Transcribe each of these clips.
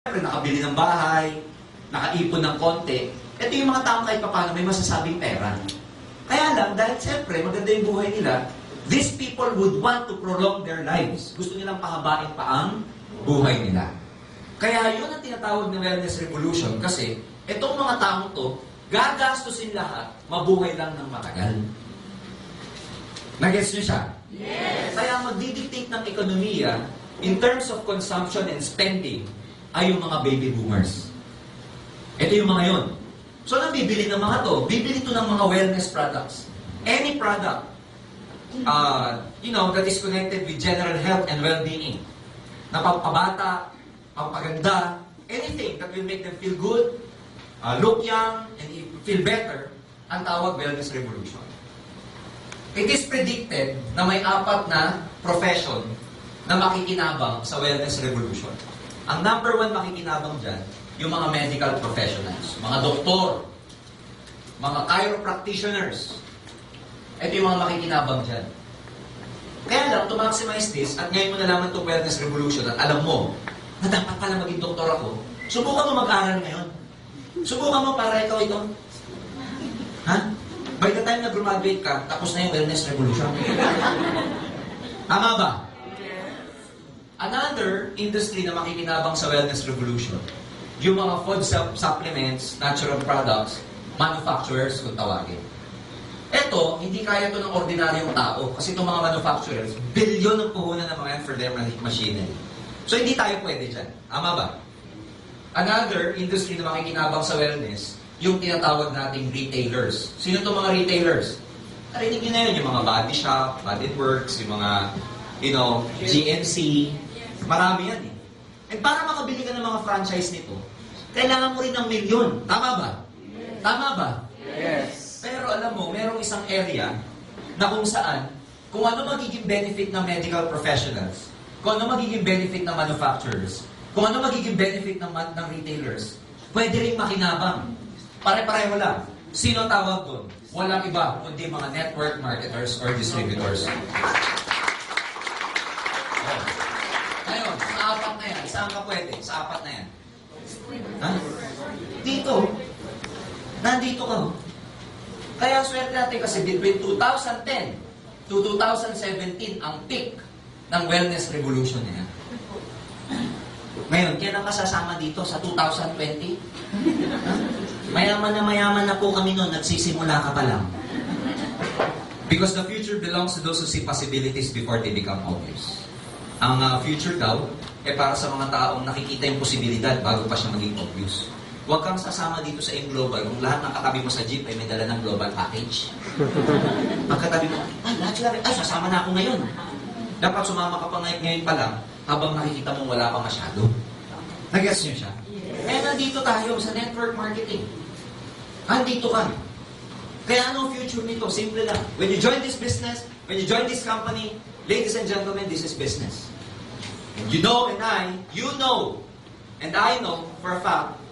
Siyempre, nakabili ng bahay, nakaipon ng konti. Ito yung mga taong kahit paano may masasabing pera. Kaya lang, dahil siyempre, maganda yung buhay nila, these people would want to prolong their lives. Gusto nilang pahabain pa ang buhay nila. Kaya yun ang tinatawag na wellness revolution kasi itong mga taong to, gagastusin lahat, mabuhay lang ng matagal. Nag-gets nyo siya? Yes! Kaya magdidictate ng ekonomiya in terms of consumption and spending ay yung mga baby boomers. Ito yung mga yon. So, nang bibili ng mga to? Bibili to ng mga wellness products. Any product, that is connected with general health and well-being. Na pampabata, pampaganda, anything that will make them feel good, look young, and feel better, ang tawag wellness revolution. It is predicted na may 4 na profession na makikinabang sa wellness revolution. Ang number 1 makikinabang dyan, yung mga medical professionals, mga doktor, mga chiropractitioners. Ito yung mga makikinabang dyan. Kaya lang, to maximize this, at ngayon mo nalaman itong wellness revolution, at alam mo, na dapat pala maging doktor ako, subukan mo mag-aral ngayon. Subukan mo para ikaw ito. Ha? By the time na graduate ka, tapos na yung wellness revolution. Tama ba? Another industry na makikinabang sa wellness revolution, yung mga food supplements, natural products, manufacturers kung tawagin. Ito, hindi kaya ito ng ordinaryong tao kasi itong mga manufacturers, bilyon ang puhunan ng mga yan for their machinery. So hindi tayo pwede dyan. Tama ba? Another industry na makikinabang sa wellness, yung tinatawag nating retailers. Sino itong mga retailers? Narinig nyo na yun, yung mga body shop, body works, yung mga, GNC, marami yan eh. And para makabili ka ng mga franchise nito, kailangan mo rin ng milyon. Tama ba? Yes. Tama ba? Yes. Pero alam mo, merong isang area na kung saan, kung ano magiging benefit ng medical professionals, kung ano magiging benefit ng manufacturers, kung ano magiging benefit ng retailers, pwede rin makinabang. Pare-pareho lang. Sino tawag doon? Walang iba, kundi mga network marketers or distributors. Ngayon, sa 4 na yan, saan ka pwede? Sa 4 na yan. Ha? Dito. Nandito ka. Kaya swerte natin kasi between 2010 to 2017 ang peak ng wellness revolution niya. Ngayon, kailan ka sasama dito sa 2020? Ha? Mayaman na po kami noon, nagsisimula ka pa lang. Because the future belongs to those who see possibilities before they become obvious. Ang future daw, para sa mga taong nakikita yung posibilidad bago pa siya maging obvious. Huwag kang sasama dito sa global kung lahat ng katabi mo sa jeep ay may dala ng global package. Pagkatabi mo, lahat sila, sasama na ako ngayon. Dapat sumama ka pa ngayon pa lang habang nakikita mo wala pa masyado. Nag-guess niyo siya? Kaya nandito tayo sa network marketing. Andito ka. Kaya anong future nito? Simple lang. When you join this business, when you join this company, ladies and gentlemen, this is business. And you know and I know for a fact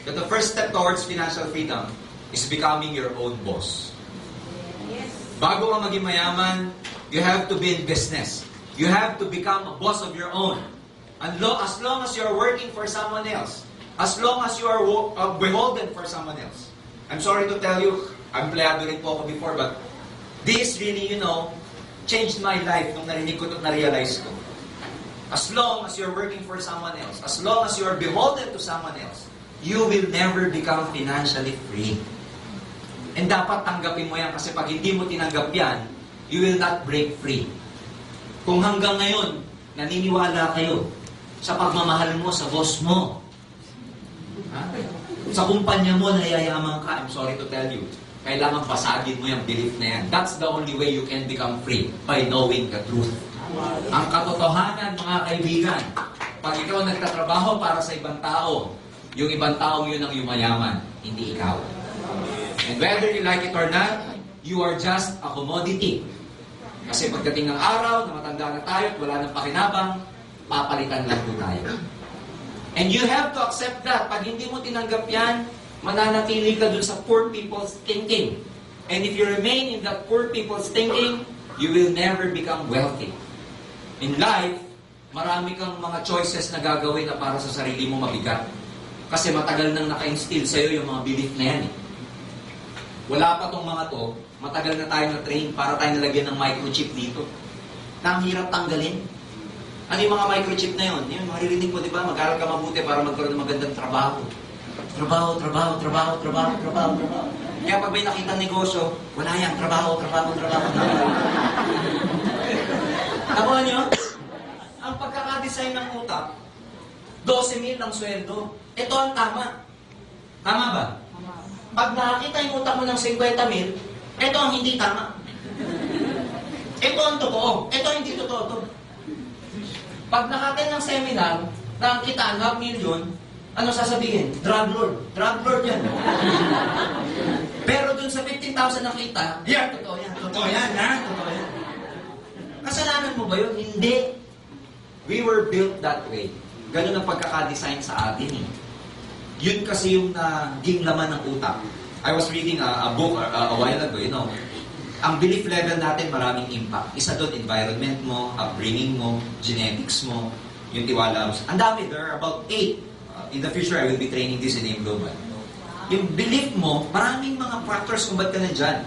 that the first step towards financial freedom is becoming your own boss. Yes. Bago ka maging mayaman, you have to be in business. You have to become a boss of your own. And as long as you are working for someone else, as long as you are beholden for someone else. I'm sorry to tell you, empleyado rin po ako before, but this really, changed my life nung narinig ko at na-realize ko. As long as you're working for someone else, as long as you are beholden to someone else, you will never become financially free. And dapat tanggapin mo yan kasi pag hindi mo tinanggap yan, you will not break free. Kung hanggang ngayon, naniniwala kayo sa pagmamahal mo sa boss mo, sa kumpanya mo, nayayaman ka, I'm sorry to tell you, kailangan pasagin mo yung belief na yan. That's the only way you can become free, by knowing the truth. Ang katotohanan, mga kaibigan, pag ikaw nagtatrabaho para sa ibang tao, yung ibang tao yun ang yumayaman, hindi ikaw. And whether you like it or not, you are just a commodity. Kasi pagdating ng araw, na matanda na tayo at wala nang pakinabang, papalitan lang po tayo. And you have to accept that. Pag hindi mo tinanggap yan, mananatili ka dun sa poor people's thinking. And if you remain in that poor people's thinking, you will never become wealthy. In life, marami kang mga choices na gagawin na para sa sarili mo mabigat. Kasi matagal nang naka-instill sa'yo yung mga belief na yan eh. Wala pa tong mga to, matagal na tayo na-train para tayo nalagyan ng microchip dito. Na ang hirap tanggalin. Ano yung mga microchip na yun? Yung maririnig mo, di ba? Mag-aral ka mabuti para magkaroon ng magandang trabaho. Trabaho. Kaya pag may nakitang negosyo, wala yan. Trabaho. Nakuha nyo? Ang pagkakadesign ng utak, 12,000 ang sweldo. Ito ang tama. Tama ba? Pag nakakita yung utak mo ng 50,000, ito ang hindi tama. Ito ang totoo. Ito ang hindi totoo to. Pag nakaten ng seminar na ang kitaan 500,000, ano sasabihin? Drug lord. Drug lord yan. Pero dun sa 15,000 na kita, yan, totoo yan. Totoo yan, ha? Totoo yan. Kasalanan mo ba yun? Hindi. We were built that way. Ganun ang pagkakadesign sa atin eh. Yun kasi yung naging laman ng utak. I was reading a book a while ago, you know. Ang belief level natin maraming impact. Isa doon, environment mo, upbringing mo, genetics mo, yung tiwala mo. Ang dami, there are about 8. In the future, I will be training this in AIM Global. Yung belief mo, maraming mga factors kung ba't ka nandyan.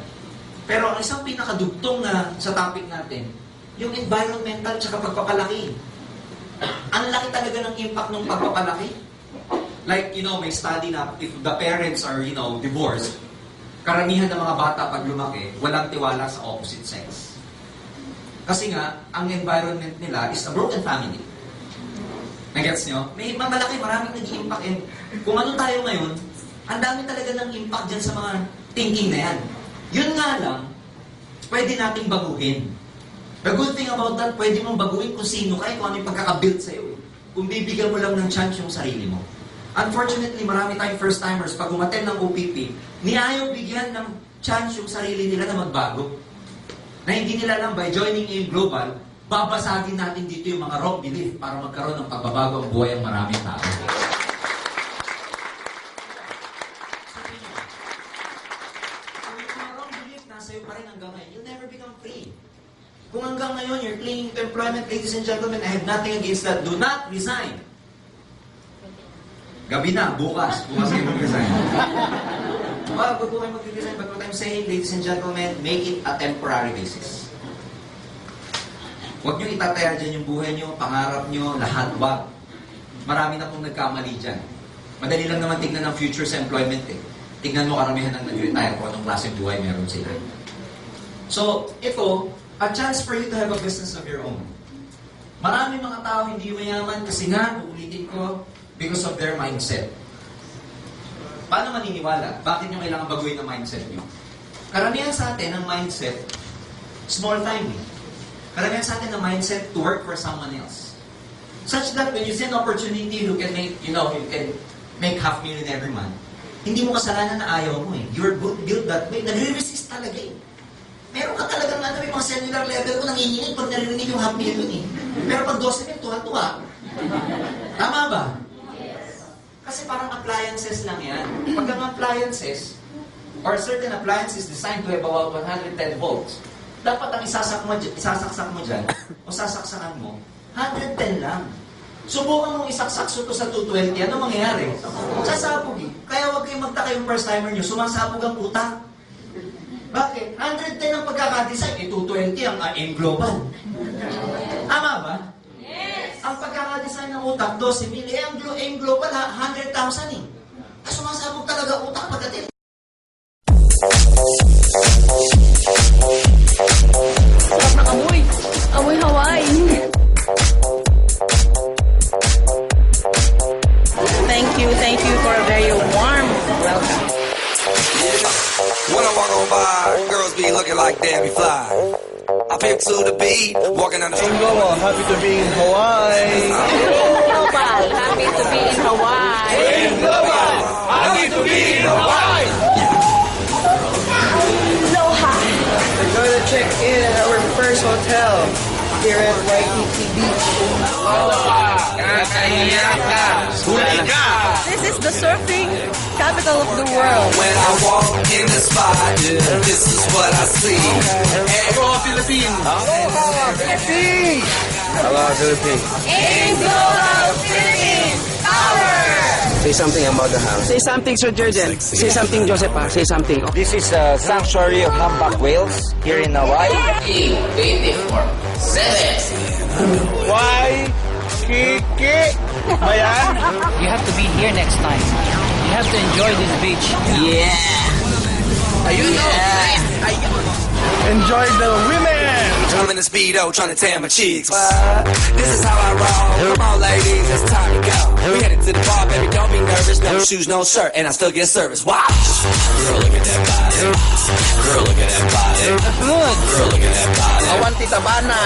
Pero ang isang pinakadugtong na sa topic natin, yung environmental tsaka pagpapalaki. Ang laki talaga ng impact ng pagpapalaki. Like, you know, may study na if the parents are, you know, divorced, karamihan ng mga bata pag lumaki, walang tiwala sa opposite sex. Kasi nga, ang environment nila is a broken family. Nagets nyo? May malaki, maraming nag-i-impact. And kung ano tayo ngayon, ang dami talaga ng impact dyan sa mga thinking na yan. Yun nga lang, pwede nating baguhin. The good thing about that, pwede mong baguhin kung sino ka, kung ano yung pagkakabuild sa'yo. Kung bibigyan mo lang ng chance yung sarili mo. Unfortunately, marami tayong first-timers, pag umaten ng OPP, niayaw bigyan ng chance yung sarili nila na magbago. Na hindi nila lang by joining AIM Global, babasagin natin dito yung mga wrong belief para magkaroon ng pagbabago ang buhay ang maraming tao. Kung yung mga wrong belief nasa iyo pa rin hanggang ngayon, you'll never become free. Kung hanggang ngayon you're clinging to employment, ladies and gentlemen, I have nothing against that. Do not resign. Gabi na, bukas kayo mag-resign. Wag po kayo mag-resign, but what I'm saying, ladies and gentlemen, make it a temporary basis. Huwag nyo itataya dyan yung buhay nyo, pangarap nyo, lahat wag. Marami na pong nagkamali dyan. Madali lang naman tignan ang future sa employment eh. Tignan mo karamihan ng nag-retire kung anong klaseng buhay meron sila. So, ito, a chance for you to have a business of your own. Marami mga tao hindi mayaman kasi nga, uulitin ko, because of their mindset. Paano maniniwala? Bakit nyo kailangan baguhin ang mindset nyo? Karamihan sa atin, ang mindset, small time eh. Karamihan sa atin, ang mindset to work for someone else. Such that when you see an opportunity, you can make, you can make $500,000 every month. Hindi mo kasalanan na ayaw mo eh. You're built that way. Nagre-resist talaga eh. Meron ka talagang may mga cellular level ko nanginginig pag narinig yung $500,000 eh. Pero pag 12,000, tuwa-tuwa. Tama ba? Kasi parang appliances lang yan. Pag ang appliances, or certain appliances designed to have about 110 volts, dapat ang isasaksak mo dyan, o sasaksakan mo, 110 lang. Subukan mong isaksak to sa 220, ano mangyayari? Sasabog eh. Kaya huwag kayong magtaka yung first timer nyo, sumasabog ang utak. Bakit? 110 ang pagkakadesign, 220 ang AIM Global. Tama ba? Ang pagkakadesign ng utak, 12,000. Ang AIM Global, 100,000 eh. Sumasabog talaga utak pagdating. Sarap na amoy. Amoy Hawaii. Thank you for a very warm welcome. When I walk on by, girls be looking like Debbie Fly. I pick to the beat, walking on the street. Global, happy to be in Hawaii. Global, happy to be in Hawaii. Global, happy to be in Hawaii. Aloha. We're going to check in at our first hotel here at Waikiki Beach. This is the surfing capital of the world. When I walk in the spot, this is what I see. Aloha, Philippines. Aloha, Philippines. Hello, Philippines. Say something about the house. Say something, Sir Jordan. Say something, Joseph. Say something. This is a sanctuary of humpback whales here in Hawaii. Why? Kiki? Bayan? You have to be here next time. You have to enjoy this beach. Enjoy the women! I'm in the speedo trying to tan my cheeks. This is how I roll. Come on, ladies, it's time to go. We headed to the bar, baby, don't be nervous. No shoes, no shirt, and I still get service. Watch. Girl, look at that body. Girl, look at that body. Good. Girl, look at that body. Awan tita bana.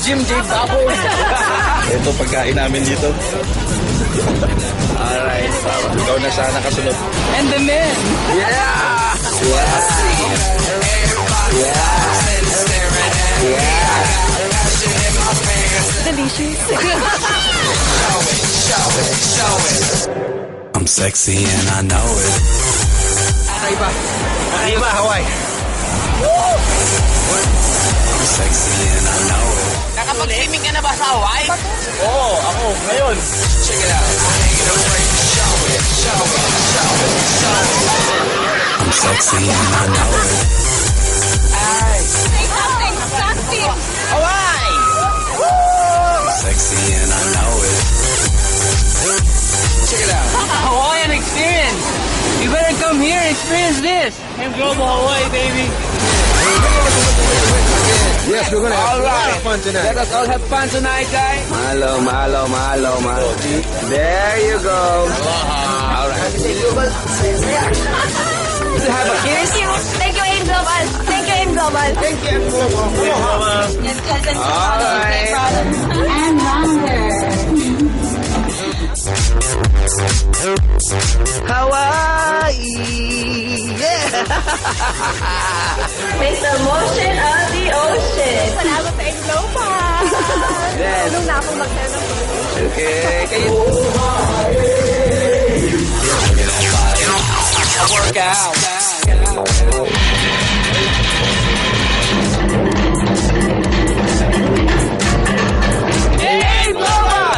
Jim Babo. Ito pagkain namin dito. Alright, ikaw na sana kasunod. And the men. I'm sexy and I know it. Arriba, Hawaii. I'm sexy and I know it. Nakapag-swimming ka na ba sa Hawaii? Oo, ako, ngayon. Check it out. I ain't gonna wait. Show it, show it, show it, show it. I'm sexy and I know it. Say something. Hawaii! I'm sexy and I know it. Check it out. Hawaiian experience. You better come here and experience this. And Global Hawaii, baby. Yes, we're gonna have a lot of fun tonight. Let us all have fun tonight, guys. Malo. There you go. Alright. To have a kiss. Thank you, Aim Global. Thank you, Aim Global. Thank you. Yes, cousins. Alright. And longer. Hawaii. Yeah. Make the motion of the ocean. Salamat sa Aim Global. Yes. Tulong na akong mag-send. Okay, kayo. Work out. Hey, Global!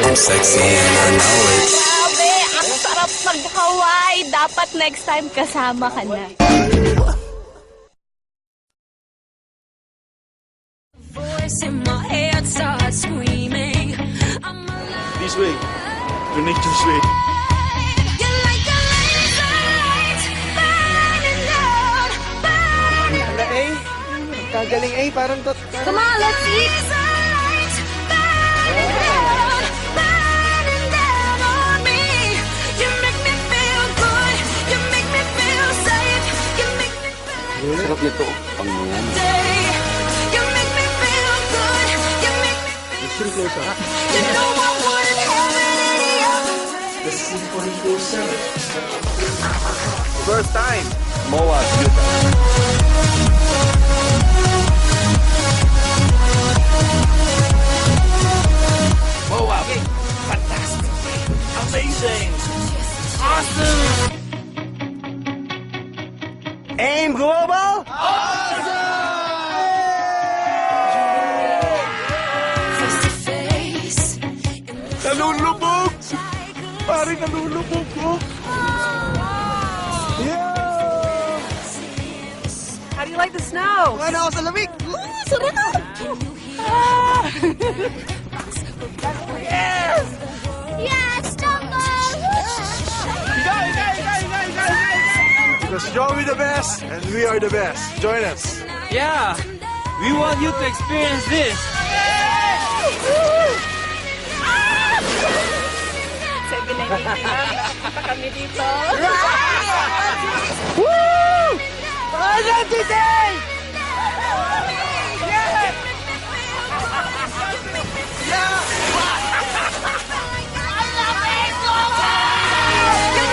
I'm sexy and I know it. Grabe, ang sarap mag-Hawaii. Dapat next time kasama ka na. Voice in my head starts screaming. I'm alive. This way. To nature's way. You're like a laser light, burning down, burning. Kagaling parang tot. Come on, let's eat. Laser light, burning down, burning down on me. You make me feel good. You make me feel safe. You make me feel Sarap nito. Pangyan. day. You make me feel good. You make me feel. You know I wouldn't have it any other way. First time. Moa, Utah. Moa, fantastic. Amazing. Awesome. Aim Global. Face to face. Nalulubog. Pare, nalulubog ko. Yeah. How do you like the snow? Ano ako sa lamig? Sarap! Yes! Yes, Dumbo! Because you're the best and we are the best. Join us. Yeah, we want you to experience this. Sabi na hindi pa kami dito. You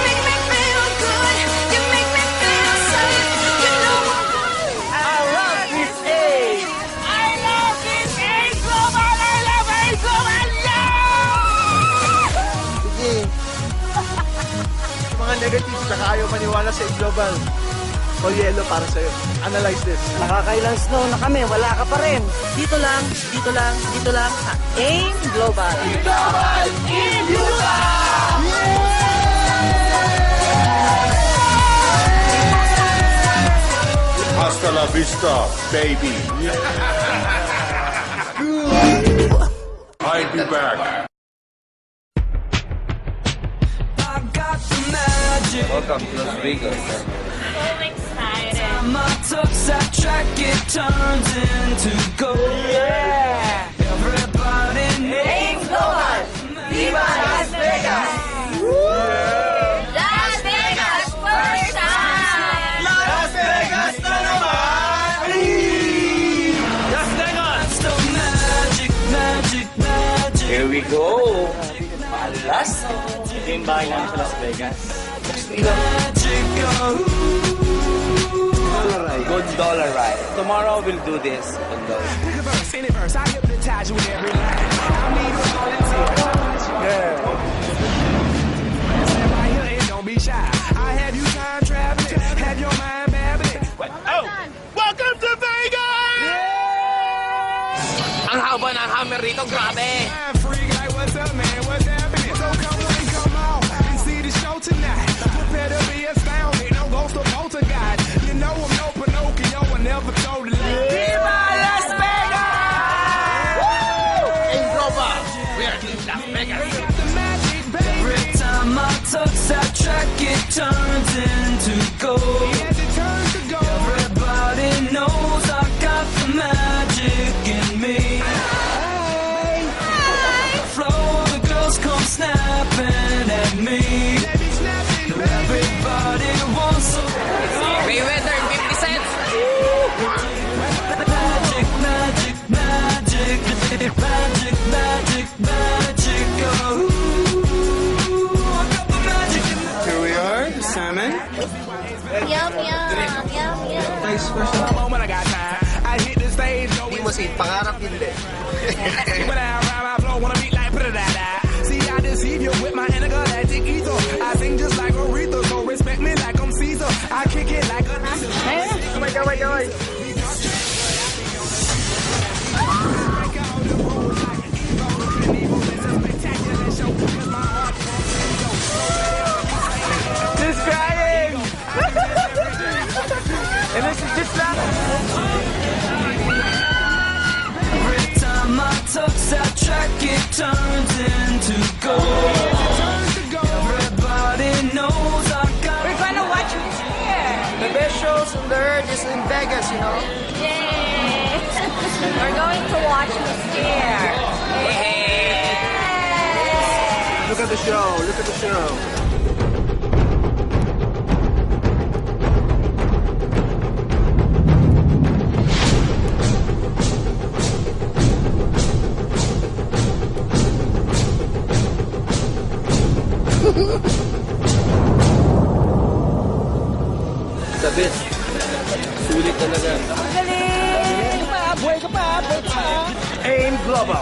make me feel good. You make me feel safe. You know I love this age. I love this Aim Global. I love Aim Global. Sige. Mga negative, saka ayaw maniwala sa global. o yelo para sa'yo? Analyze this. Nakakailang snow na kami, wala ka pa rin. Dito lang sa AIM Global. Hasta la vista, baby. I'll be back. Welcome to Las Vegas. So excited. My tux, that track, it turns into gold. Yeah. Everybody names Viva Las Vegas! Las Vegas first time! Las Vegas na naman! Las Vegas! The magic, magic, magic. Here we go. Malas. Ito yung bahay namin sa Las Vegas. Magic, oh. Good dollar ride. Tomorrow we'll do this. Good dollar. Don't be shy. I have you time traveling, have your mind babbling. Oh, welcome to Vegas! Ang haba ng hammer rito, grabe. I'm freak like, what's up, man? What's happening? So come on and see the show tonight. Prepare to be astounded. No ghost or poltergeist. You know I'm no Pinocchio. I never told a lie. Viva Las Vegas! In Global, we are in Las Vegas. The magic, baby. Every time I touch that track, it turns into gold. Yes, it turns to gold. Everybody knows I got the magic in me. Flow, the girls come snapping at me. They be snapping, baby. Everybody wants some Mayweather, 50 cents. magic, magic, magic, magic, magic, magic. Oh, I got the magic in me. Here we are, the salmon. Yum, yum, yum, yum. Nice question. The moment I got time, I hit the stage. Go Hindi mo si pangarap hindi. when I ride my flow, wanna beat like da-da-da. See, I deceive you with my intergalactic ether. I sing just like Aretha, so respect me like I'm Caesar. I kick it like a Kaway. She's crying! And this is just like... Every time I touch that track, it turns into gold. Everybody knows I got. We're gonna watch this here. The best shows on the earth is in Vegas, you know. Yay! We're going to watch Miss here. Look at the show, look at the show. Sabi, sulit talaga. AIM Global,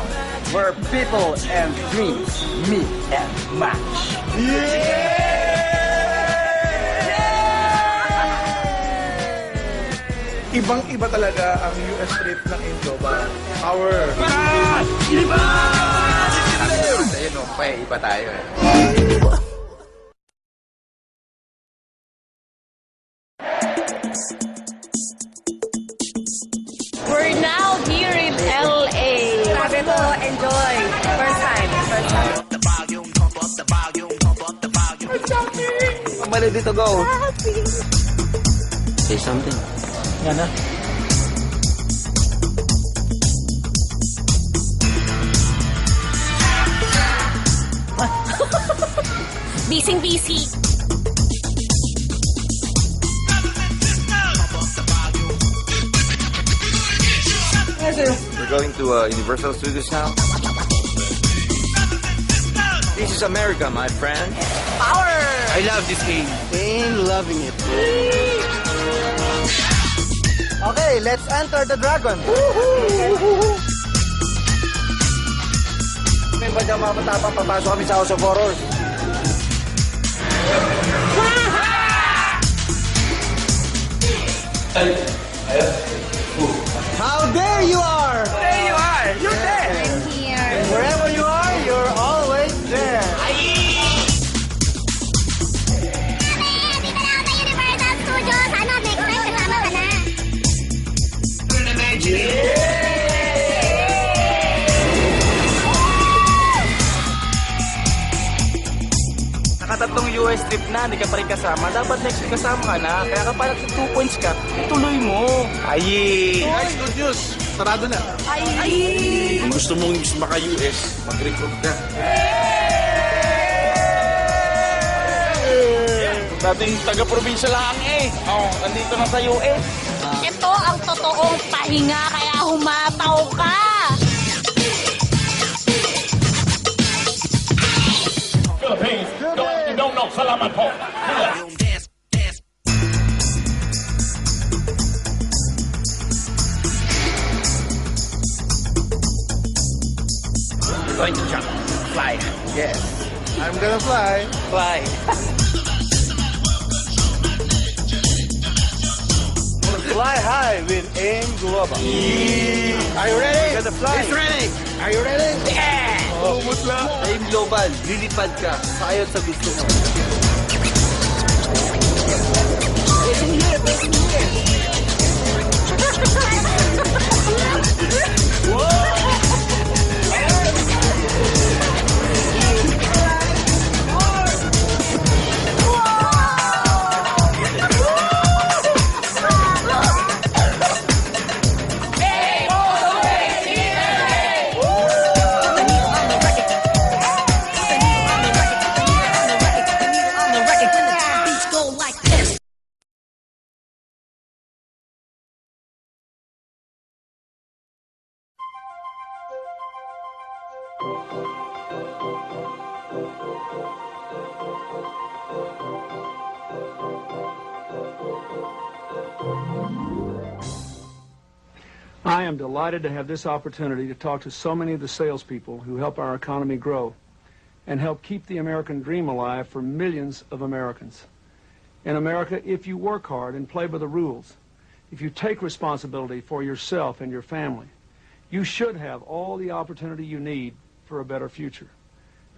where people and dreams meet and match. Ibang-iba talaga ang US trip ng AIM Global. Power! Ayun, no, iba tayo eh. We're now here in LA. Sabi ko, enjoy. First time. I'm ready to go. Say something. Yan na. Busy. We're going to Universal Studios now. This is America, my friend. Power! I love this game. AIM loving it. Okay, let's enter the dragon. May ba dyan mapatapang papasok kami sa House of Horrors? How dare you are! There you are! You're there! I'm here. Wherever you are, you're always there. Dito na ako sa Universal Studios. Ano, next time kasama ka na. Nakatatlong US trip na, hindi ka pa rin kasama. Dapat next week kasama ka na. Kaya kapag nag 2 points ka, ituloy mo. Ay! Guys, good news. Sarado na. Kung gusto mong maka-US, mag-recruit ka. Dating taga-probinsya lang eh. Oh, nandito na sa US. Ito ang totoong pahinga kaya humataw ka. Philippines. You don't know. Salamat po. Going to jump. Fly. Yes. I'm gonna fly. Fly. Fly high with AIM Global. Are you ready? Gonna fly. It's ready. Are you ready? Oh, mutla. AIM Global, lilipad ka sa ayon sa gusto mo. I am delighted to have this opportunity to talk to so many of the salespeople who help our economy grow and help keep the American dream alive for millions of Americans. In America, if you work hard and play by the rules, if you take responsibility for yourself and your family, you should have all the opportunity you need for a better future.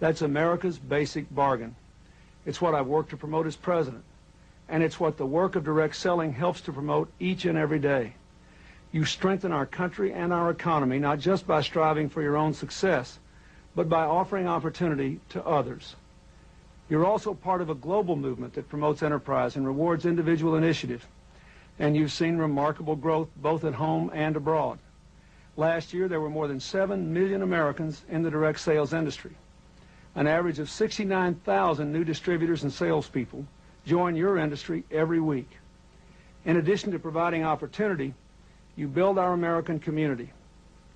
That's America's basic bargain. It's what I've worked to promote as president, and it's what the work of direct selling helps to promote each and every day. You strengthen our country and our economy, not just by striving for your own success, but by offering opportunity to others. You're also part of a global movement that promotes enterprise and rewards individual initiative. And you've seen remarkable growth both at home and abroad. Last year, there were more than 7 million Americans in the direct sales industry. An average of 69,000 new distributors and salespeople join your industry every week. In addition to providing opportunity, you build our American community.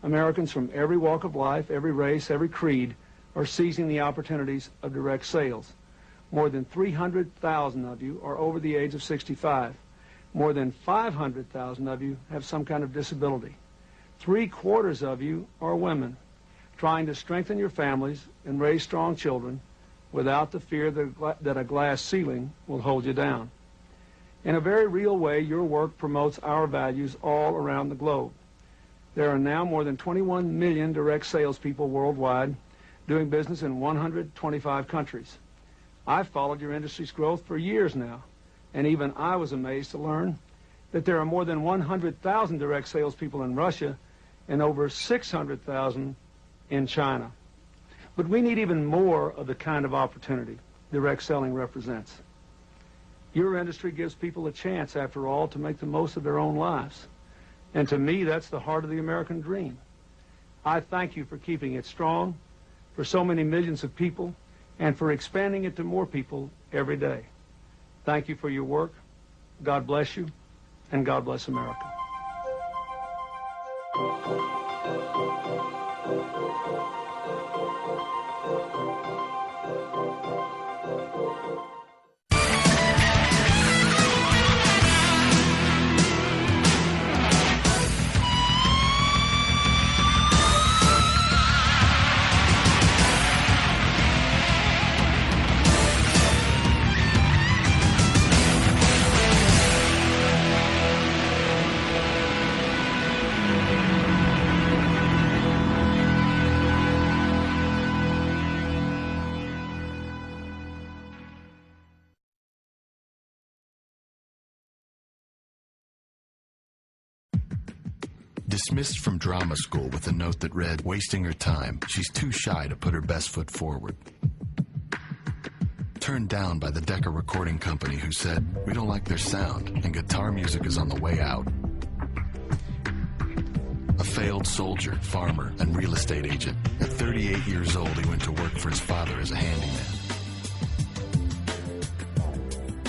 Americans from every walk of life, every race, every creed are seizing the opportunities of direct sales. More than 300,000 of you are over the age of 65. More than 500,000 of you have some kind of disability. 3/4 of you are women, trying to strengthen your families and raise strong children without the fear that a glass ceiling will hold you down. In a very real way, your work promotes our values all around the globe. There are now more than 21 million direct salespeople worldwide doing business in 125 countries. I've followed your industry's growth for years now, and even I was amazed to learn that there are more than 100,000 direct salespeople in Russia and over 600,000 in China. But we need even more of the kind of opportunity direct selling represents. Your industry gives people a chance, after all, to make the most of their own lives. And to me, that's the heart of the American dream. I thank you for keeping it strong, for so many millions of people, and for expanding it to more people every day. Thank you for your work. God bless you, and God bless America. Dismissed from drama school with a note that read, "Wasting her time. She's too shy to put her best foot forward." Turned down by the Decca Recording Company, who said, "We don't like their sound and guitar music is on the way out." A failed soldier, farmer, and real estate agent. At 38 years old, he went to work for his father as a handyman.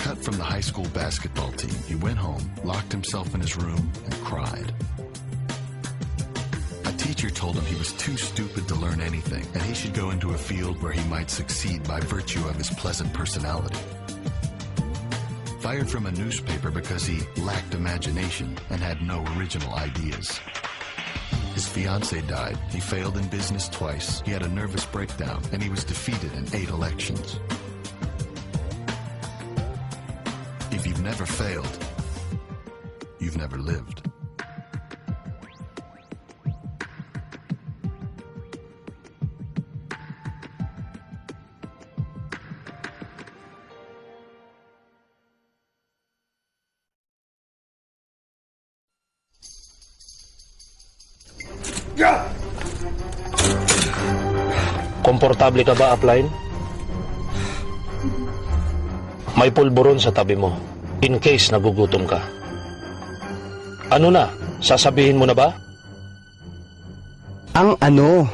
Cut from the high school basketball team, he went home, locked himself in his room, and cried. A teacher told him he was too stupid to learn anything, and he should go into a field where he might succeed by virtue of his pleasant personality. Fired from a newspaper because he lacked imagination and had no original ideas. His fiancée died, he failed in business twice, he had a nervous breakdown, and he was defeated in 8 elections. If you've never failed, you've never lived. Komportable ka ba, upline? May pulburon sa tabi mo, in case nagugutom ka. Ano na? Sasabihin mo na ba? Ang ano?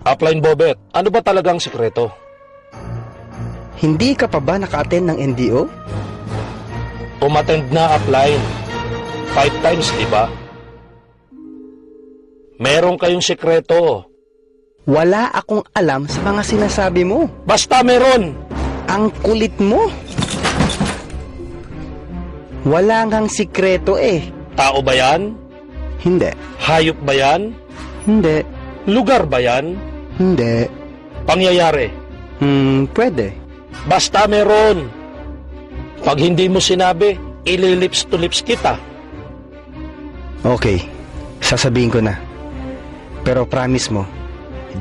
Upline Bobet, ano ba talagang sikreto? Hindi ka pa ba naka-attend ng NDO? Umattend na, upline. 5 times, di ba? Meron kayong sikreto. Wala akong alam sa mga sinasabi mo. Basta meron! Ang kulit mo. Wala ngang sikreto eh. Tao ba yan? Hindi. Hayop ba yan? Hindi. Lugar ba yan? Hindi. Pangyayari? Pwede. Basta meron. Pag hindi mo sinabi, ililips to lips kita. Okay, sasabihin ko na. Pero promise mo,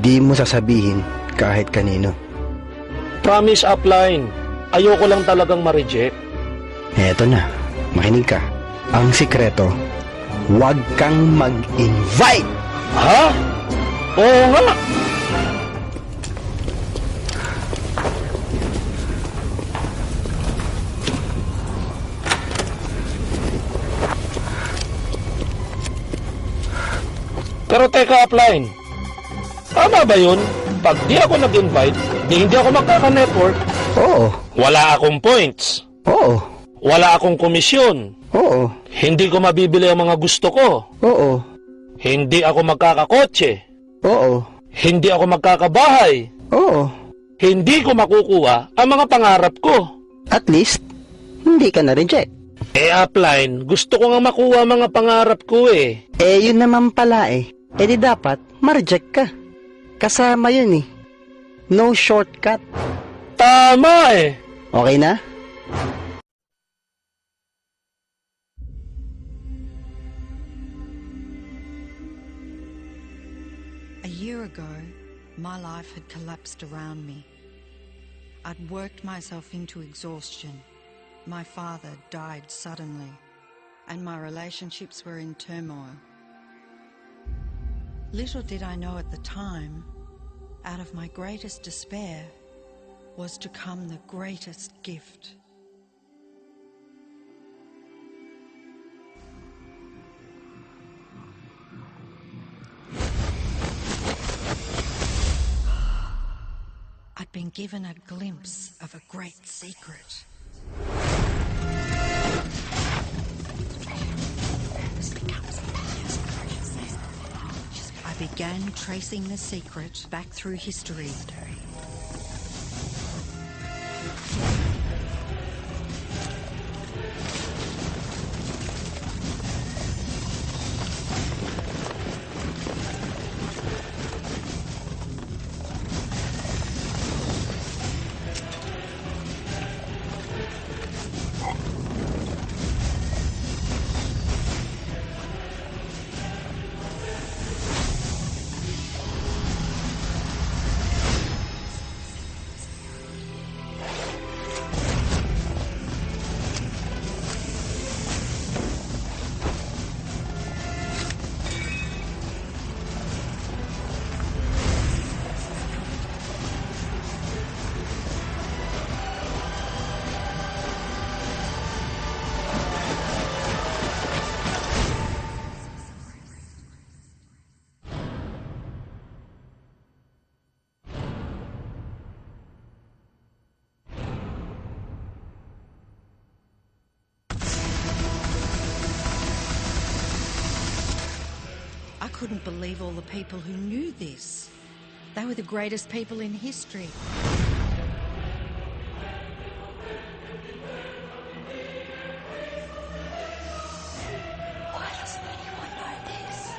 di mo sasabihin kahit kanino. Promise, upline. Ayoko lang talagang ma-reject. Eto na, makinig ka. Ang sikreto, huwag kang mag-invite! Ha? Oo nga! Pero teka, upline. Tama ba yun? Pag di ako nag-invite, di hindi ako magkaka-network. Oo. Wala akong points. Oo. Wala akong komisyon. Oo. Hindi ko mabibili ang mga gusto ko. Oo. Hindi ako magkakakotse. Oo. Hindi ako magkakabahay. Oo. Hindi ko makukuha ang mga pangarap ko. At least, hindi ka na-reject. Upline, gusto ko nga makuha ang mga pangarap ko eh. Yun naman pala eh. Di dapat, ma-reject ka. Kasama yun eh. No shortcut. Tama eh. Okay na? A year ago, my life had collapsed around me. I'd worked myself into exhaustion. My father died suddenly, and my relationships were in turmoil. Little did I know at the time, out of my greatest despair was to come the greatest gift. I'd been given a glimpse of a great secret. I began tracing the secret back through history. couldn't believe all the people who knew this. They were the greatest people in history. Why doesn't anyone know this?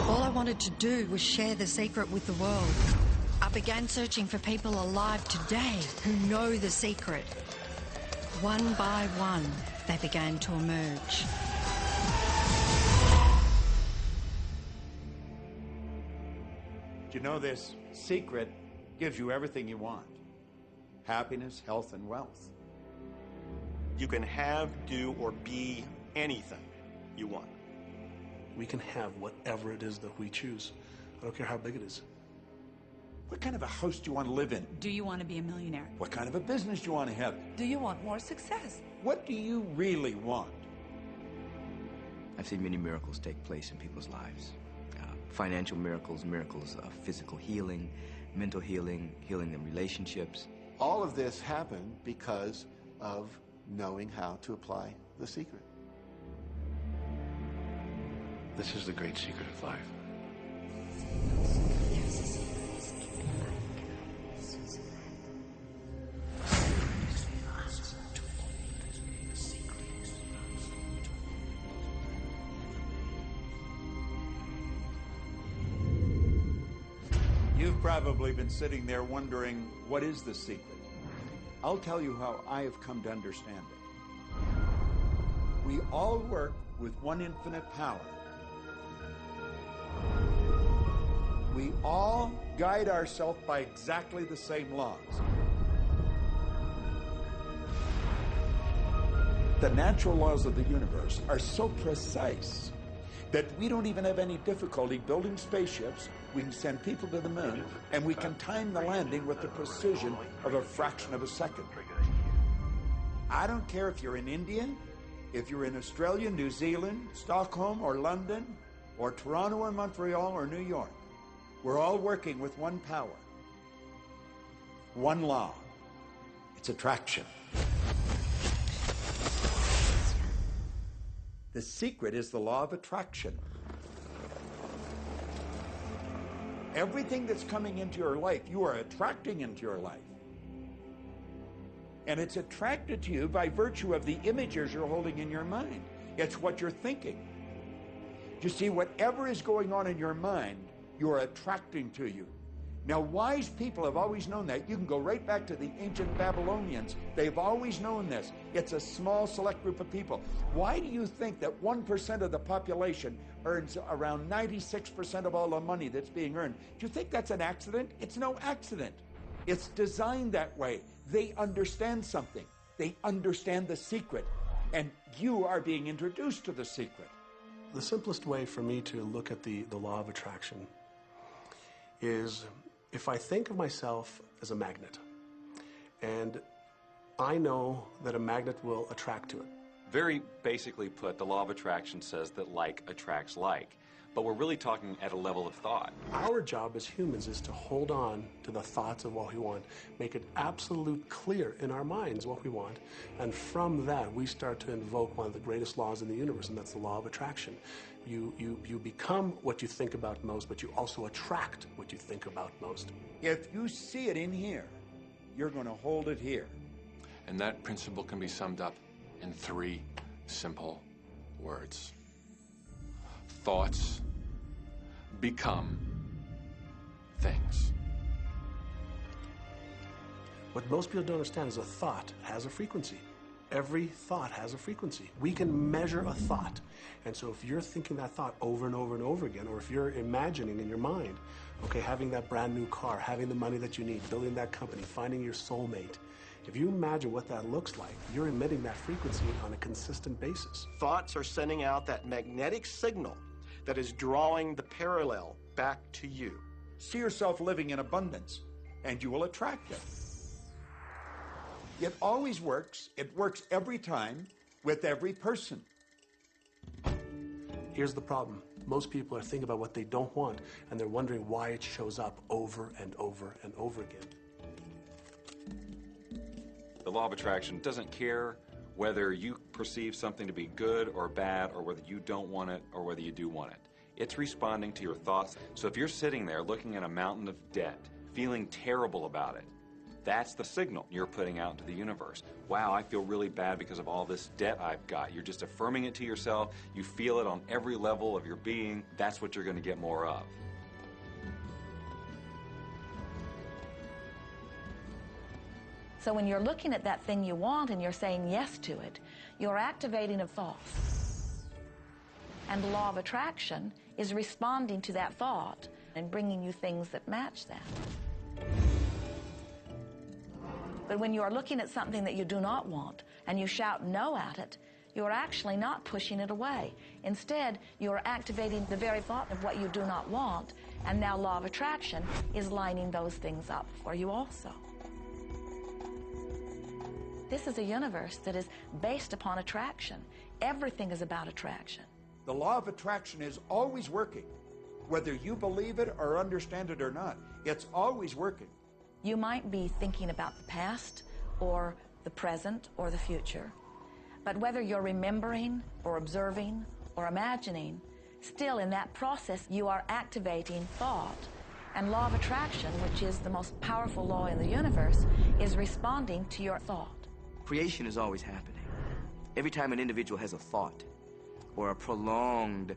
All I wanted to do was share the secret with the world. I began searching for people alive today who know the secret. One by one, they began to emerge. You know, this secret gives you everything you want. Happiness, health, and wealth. You can have, do, or be anything you want. We can have whatever it is that we choose. I don't care how big it is. What kind of a house do you want to live in? Do you want to be a millionaire? What kind of a business do you want to have? Do you want more success? What do you really want? I've seen many miracles take place in people's lives. Financial miracles, miracles of physical healing, mental healing, healing in relationships. All of this happened because of knowing how to apply the secret. This is the great secret of life. You've probably been sitting there wondering, what is the secret? I'll tell you how I have come to understand it. We all work with one infinite power. We all guide ourselves by exactly the same laws. The natural laws of the universe are so precise that we don't even have any difficulty building spaceships. We can send people to the moon, and we can time the landing with the precision of a fraction of a second. I don't care if you're in India, if you're in Australia, New Zealand, Stockholm, or London, or Toronto, or Montreal, or New York. We're all working with one power, one law. It's attraction. The secret is the law of attraction. Everything that's coming into your life, you are attracting into your life. And it's attracted to you by virtue of the images you're holding in your mind. It's what you're thinking. You see, whatever is going on in your mind, you are attracting to you. Now, wise people have always known that. You can go right back to the ancient Babylonians. They've always known this. It's a small, select group of people. Why do you think that 1% of the population earns around 96% of all the money that's being earned? Do you think that's an accident? It's no accident. It's designed that way. They understand something. They understand the secret. And you are being introduced to the secret. The simplest way for me to look at the law of attraction is if I think of myself as a magnet, and I know that a magnet will attract to it. Very basically put, the law of attraction says that like attracts like. But we're really talking at a level of thought. Our job as humans is to hold on to the thoughts of what we want, make it absolute clear in our minds what we want, and from that we start to invoke one of the greatest laws in the universe, and that's the law of attraction. You become what you think about most, but you also attract what you think about most. If you see it in here, you're going to hold it here. And that principle can be summed up in 3 simple words. Thoughts become things. What most people don't understand is a thought has a frequency. Every thought has a frequency. We can measure a thought. And so if you're thinking that thought over and over and over again, or if you're imagining in your mind, okay, having that brand new car, having the money that you need, building that company, finding your soulmate, if you imagine what that looks like, you're emitting that frequency on a consistent basis. Thoughts are sending out that magnetic signal that is drawing the parallel back to you. See yourself living in abundance, and you will attract it. It always works. It works every time with every person. Here's the problem. Most people are thinking about what they don't want, and they're wondering why it shows up over and over and over again. The law of attraction doesn't care whether you perceive something to be good or bad, or whether you don't want it or whether you do want it. It's responding to your thoughts. So if you're sitting there looking at a mountain of debt, feeling terrible about it, that's the signal you're putting out into the universe. Wow, I feel really bad because of all this debt I've got. You're just affirming it to yourself. You feel it on every level of your being. That's what you're going to get more of. So when you're looking at that thing you want and you're saying yes to it, you're activating a thought. And the law of attraction is responding to that thought and bringing you things that match that. But when you are looking at something that you do not want and you shout no at it, you're actually not pushing it away. Instead, you're activating the very thought of what you do not want, and now law of attraction is lining those things up for you also. This is a universe that is based upon attraction. Everything is about attraction. The law of attraction is always working. Whether you believe it or understand it or not, it's always working. You might be thinking about the past or the present or the future, but whether you're remembering or observing or imagining, still in that process you are activating thought. And law of attraction, which is the most powerful law in the universe, is responding to your thought. Creation is always happening. Every time an individual has a thought or a prolonged,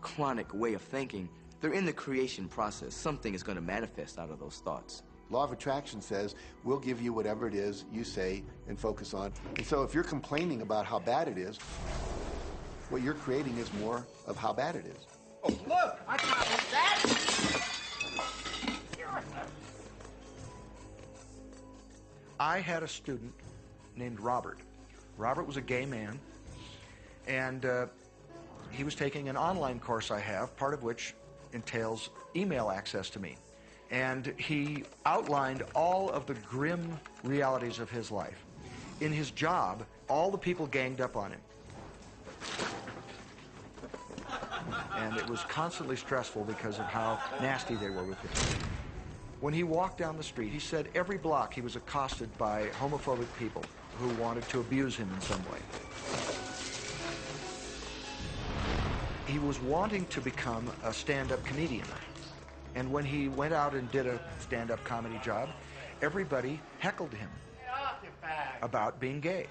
chronic way of thinking, they're in the creation process. Something is going to manifest out of those thoughts. Law of attraction says, we'll give you whatever it is you say and focus on. And so if you're complaining about how bad it is, what you're creating is more of how bad it is. Oh, look! I got that! I had a student named Robert. Robert was a gay man, and he was taking an online course I have, part of which entails email access to me. And he outlined all of the grim realities of his life. In his job, all the people ganged up on him. And it was constantly stressful because of how nasty they were with him. When he walked down the street, he said every block he was accosted by homophobic people who wanted to abuse him in some way. He was wanting to become a stand-up comedian. And when he went out and did a stand-up comedy job, everybody heckled him about being gay.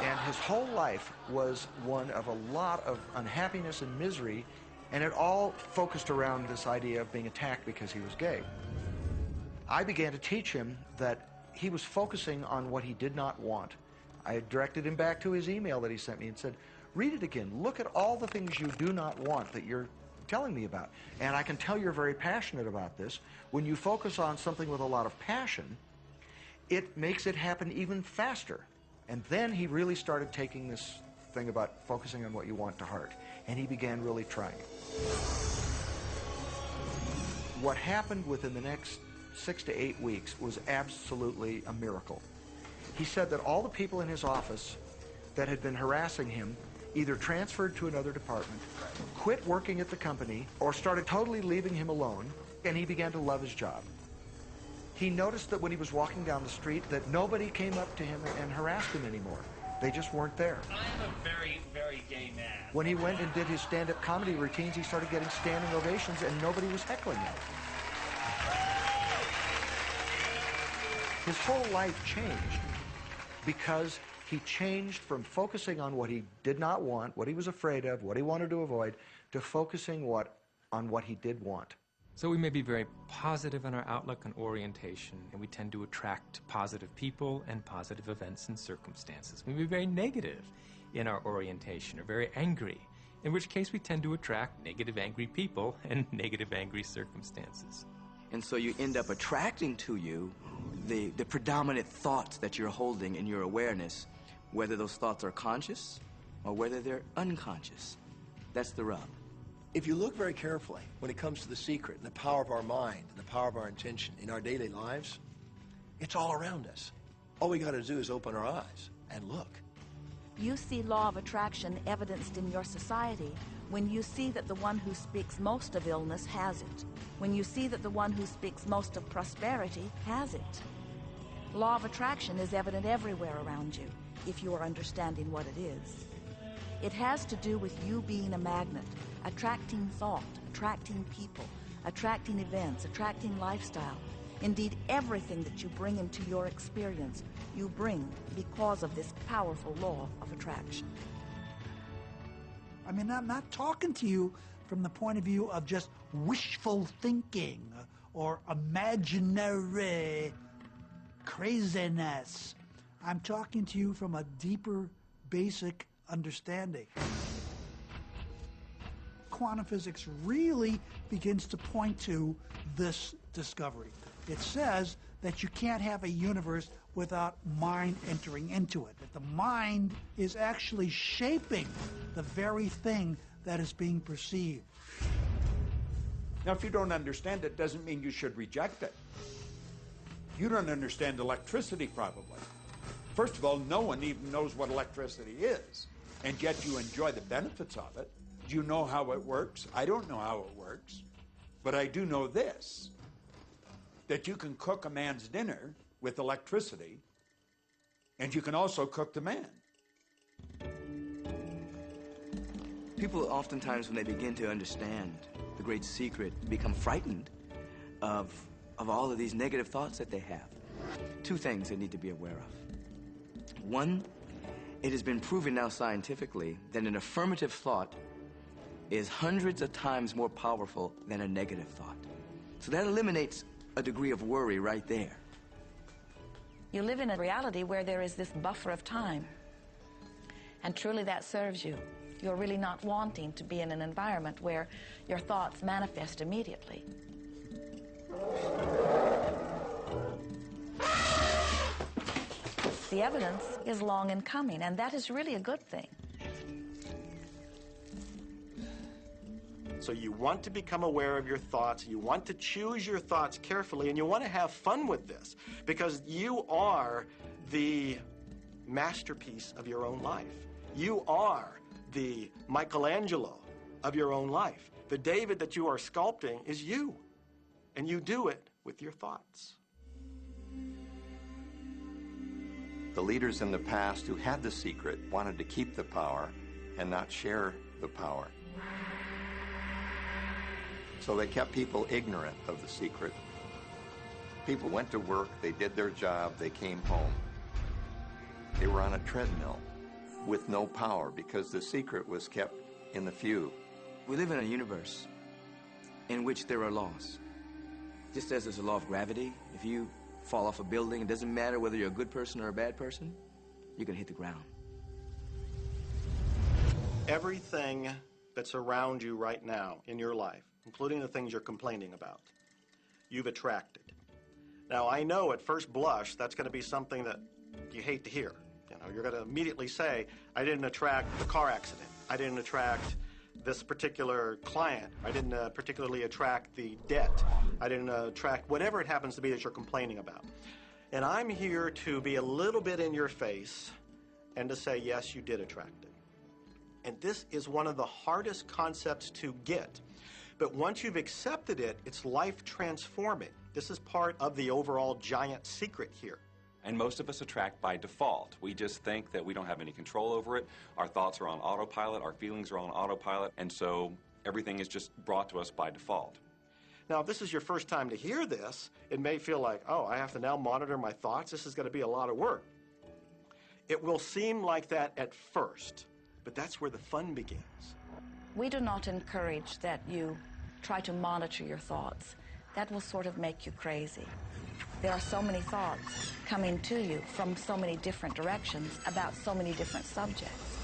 And his whole life was one of a lot of unhappiness and misery, and it all focused around this idea of being attacked because he was gay. I began to teach him that he was focusing on what he did not want. I directed him back to his email that he sent me and said, read it again. Look at all the things you do not want that you're telling me about. And I can tell you're very passionate about this. When you focus on something with a lot of passion, it makes it happen even faster. And then he really started taking this thing about focusing on what you want to heart. And he began really trying. What happened within the next 6 to 8 weeks was absolutely a miracle. He said that all the people in his office that had been harassing him either transferred to another department, quit working at the company, or started totally leaving him alone, and he began to love his job. He noticed that when he was walking down the street that nobody came up to him and harassed him anymore. They just weren't there. I am a very, very gay man. When he went and did his stand-up comedy routines, he started getting standing ovations and nobody was heckling him. His whole life changed because he changed from focusing on what he did not want, what he was afraid of, what he wanted to avoid, to focusing on what he did want. So we may be very positive in our outlook and orientation, and we tend to attract positive people and positive events and circumstances. We may be very negative in our orientation, or very angry, in which case we tend to attract negative, angry people and negative, angry circumstances. And so you end up attracting to you the predominant thoughts that you're holding in your awareness, whether those thoughts are conscious or whether they're unconscious. That's the rub. If you look very carefully when it comes to the secret and the power of our mind and the power of our intention in our daily lives, it's all around us. All we got to do is open our eyes and look. You see law of attraction evidenced in your society when you see that the one who speaks most of illness has it, when you see that the one who speaks most of prosperity has it. Law of attraction is evident everywhere around you, if you are understanding what it is. It has to do with you being a magnet attracting thought, attracting people, attracting events, attracting lifestyle. Indeed, everything that you bring into your experience, you bring because of this powerful law of attraction. I mean, I'm not talking to you from the point of view of just wishful thinking or imaginary craziness. I'm talking to you from a deeper, basic understanding. Quantum physics really begins to point to this discovery. It says that you can't have a universe without mind entering into it, that the mind is actually shaping the very thing that is being perceived. Now, if you don't understand it, doesn't mean you should reject it. You don't understand electricity, probably. First of all, no one even knows what electricity is, and yet you enjoy the benefits of it. Do you know how it works? I don't know how it works, but I do know this, that you can cook a man's dinner with electricity, and you can also cook the man. People oftentimes, when they begin to understand the great secret, become frightened of all of these negative thoughts that they have. Two things they need to be aware of. One, it has been proven now scientifically that an affirmative thought is hundreds of times more powerful than a negative thought. So that eliminates a degree of worry right there. You live in a reality where there is this buffer of time, and truly that serves you. You're really not wanting to be in an environment where your thoughts manifest immediately. The evidence is long in coming, and that is really a good thing. So you want to become aware of your thoughts, you want to choose your thoughts carefully, and you want to have fun with this, because you are the masterpiece of your own life. You are the Michelangelo of your own life. The David that you are sculpting is you, and you do it with your thoughts. The leaders in the past who had the secret wanted to keep the power and not share the power. So they kept people ignorant of the secret. People went to work, they did their job, they came home. They were on a treadmill with no power because the secret was kept in the few. We live in a universe in which there are laws. Just as there's a law of gravity, if you fall off a building, it doesn't matter whether you're a good person or a bad person, you're gonna hit the ground. Everything that's around you right now in your life, including the things you're complaining about, you've attracted. Now, I know at first blush that's going to be something that you hate to hear. You know, you're going to immediately say, I didn't attract the car accident. I didn't attract this particular client. I didn't particularly attract the debt. I didn't attract whatever it happens to be that you're complaining about. And I'm here to be a little bit in your face and to say, yes, you did attract it. And this is one of the hardest concepts to get. But once you've accepted it, it's life transforming. This is part of the overall giant secret here. And most of us attract by default. We just think that we don't have any control over it. Our thoughts are on autopilot, our feelings are on autopilot, and so everything is just brought to us by default. Now, if this is your first time to hear this, it may feel like, oh, I have to now monitor my thoughts. This is going to be a lot of work. It will seem like that at first, but that's where the fun begins. We do not encourage that you try to monitor your thoughts. That will sort of make you crazy. There are so many thoughts coming to you from so many different directions about so many different subjects.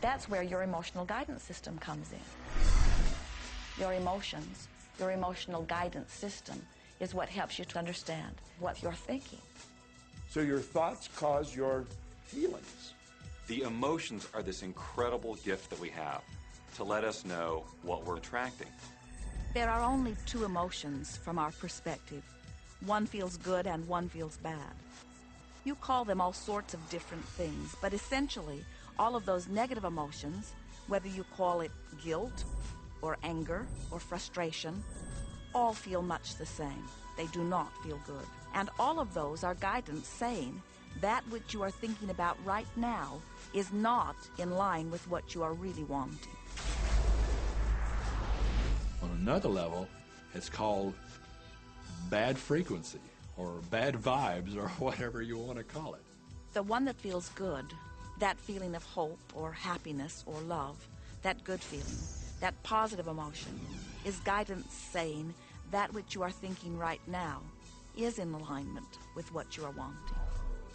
That's where your emotional guidance system comes in. Your emotions, your emotional guidance system is what helps you to understand what you're thinking. So your thoughts cause your feelings. The emotions are this incredible gift that we have to let us know what we're attracting. There are only two emotions from our perspective. One feels good and one feels bad. You call them all sorts of different things, but essentially, all of those negative emotions, whether you call it guilt or anger or frustration, all feel much the same. They do not feel good. And all of those are guidance saying that which you are thinking about right now is not in line with what you are really wanting. another level, it's called bad frequency or bad vibes or whatever you want to call it. The one that feels good, that feeling of hope or happiness or love, that good feeling, that positive emotion, is guidance saying that which you are thinking right now is in alignment with what you are wanting.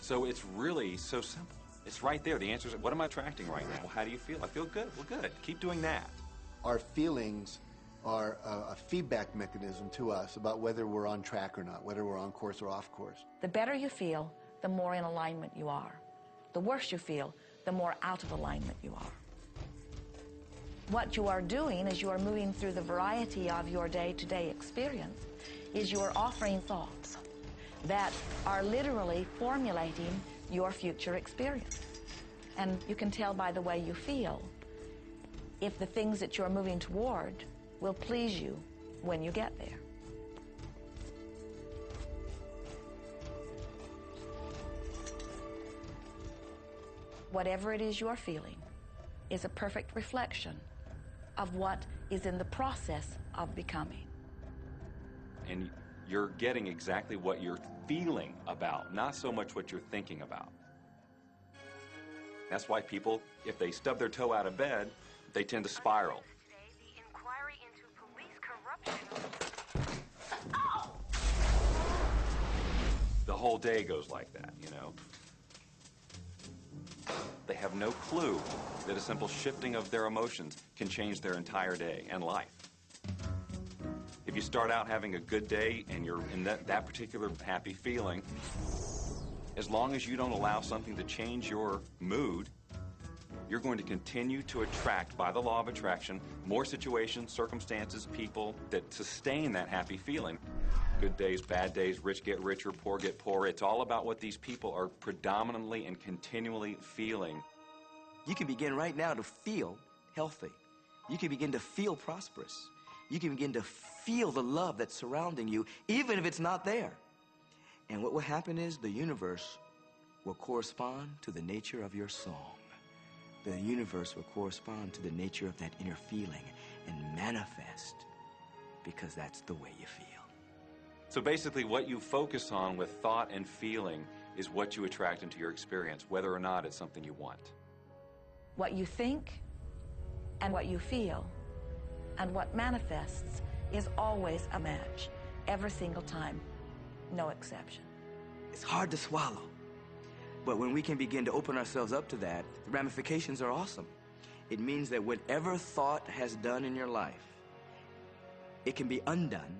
So it's really so simple. It's right there. The answer is, what am I attracting right now? Well, how do you feel? I feel good. Well, good. Keep doing that. Our feelings are a feedback mechanism to us about whether we're on track or not, whether we're on course or off course. The better you feel, the more in alignment you are. The worse you feel, the more out of alignment you are. What you are doing as you are moving through the variety of your day-to-day experience is you are offering thoughts that are literally formulating your future experience. And you can tell by the way you feel if the things that you're moving toward will please you when you get there. Whatever it is you are feeling is a perfect reflection of what is in the process of becoming. And you're getting exactly what you're feeling about, not so much what you're thinking about. That's why people, if they stub their toe out of bed, they tend to spiral. The whole day goes like that, you know. They have no clue that a simple shifting of their emotions can change their entire day and life. If you start out having a good day and you're in that particular happy feeling, as long as you don't allow something to change your mood, you're going to continue to attract, by the law of attraction, more situations, circumstances, people that sustain that happy feeling. Good days, bad days, rich get richer, poor get poorer. It's all about what these people are predominantly and continually feeling. You can begin right now to feel healthy. You can begin to feel prosperous. You can begin to feel the love that's surrounding you, even if it's not there. And what will happen is the universe will correspond to the nature of your song. The universe will correspond to the nature of that inner feeling and manifest, because that's the way you feel. So basically what you focus on with thought and feeling is what you attract into your experience, whether or not it's something you want. What you think and what you feel and what manifests is always a match, every single time, no exception. It's hard to swallow. But when we can begin to open ourselves up to that, the ramifications are awesome. It means that whatever thought has done in your life, it can be undone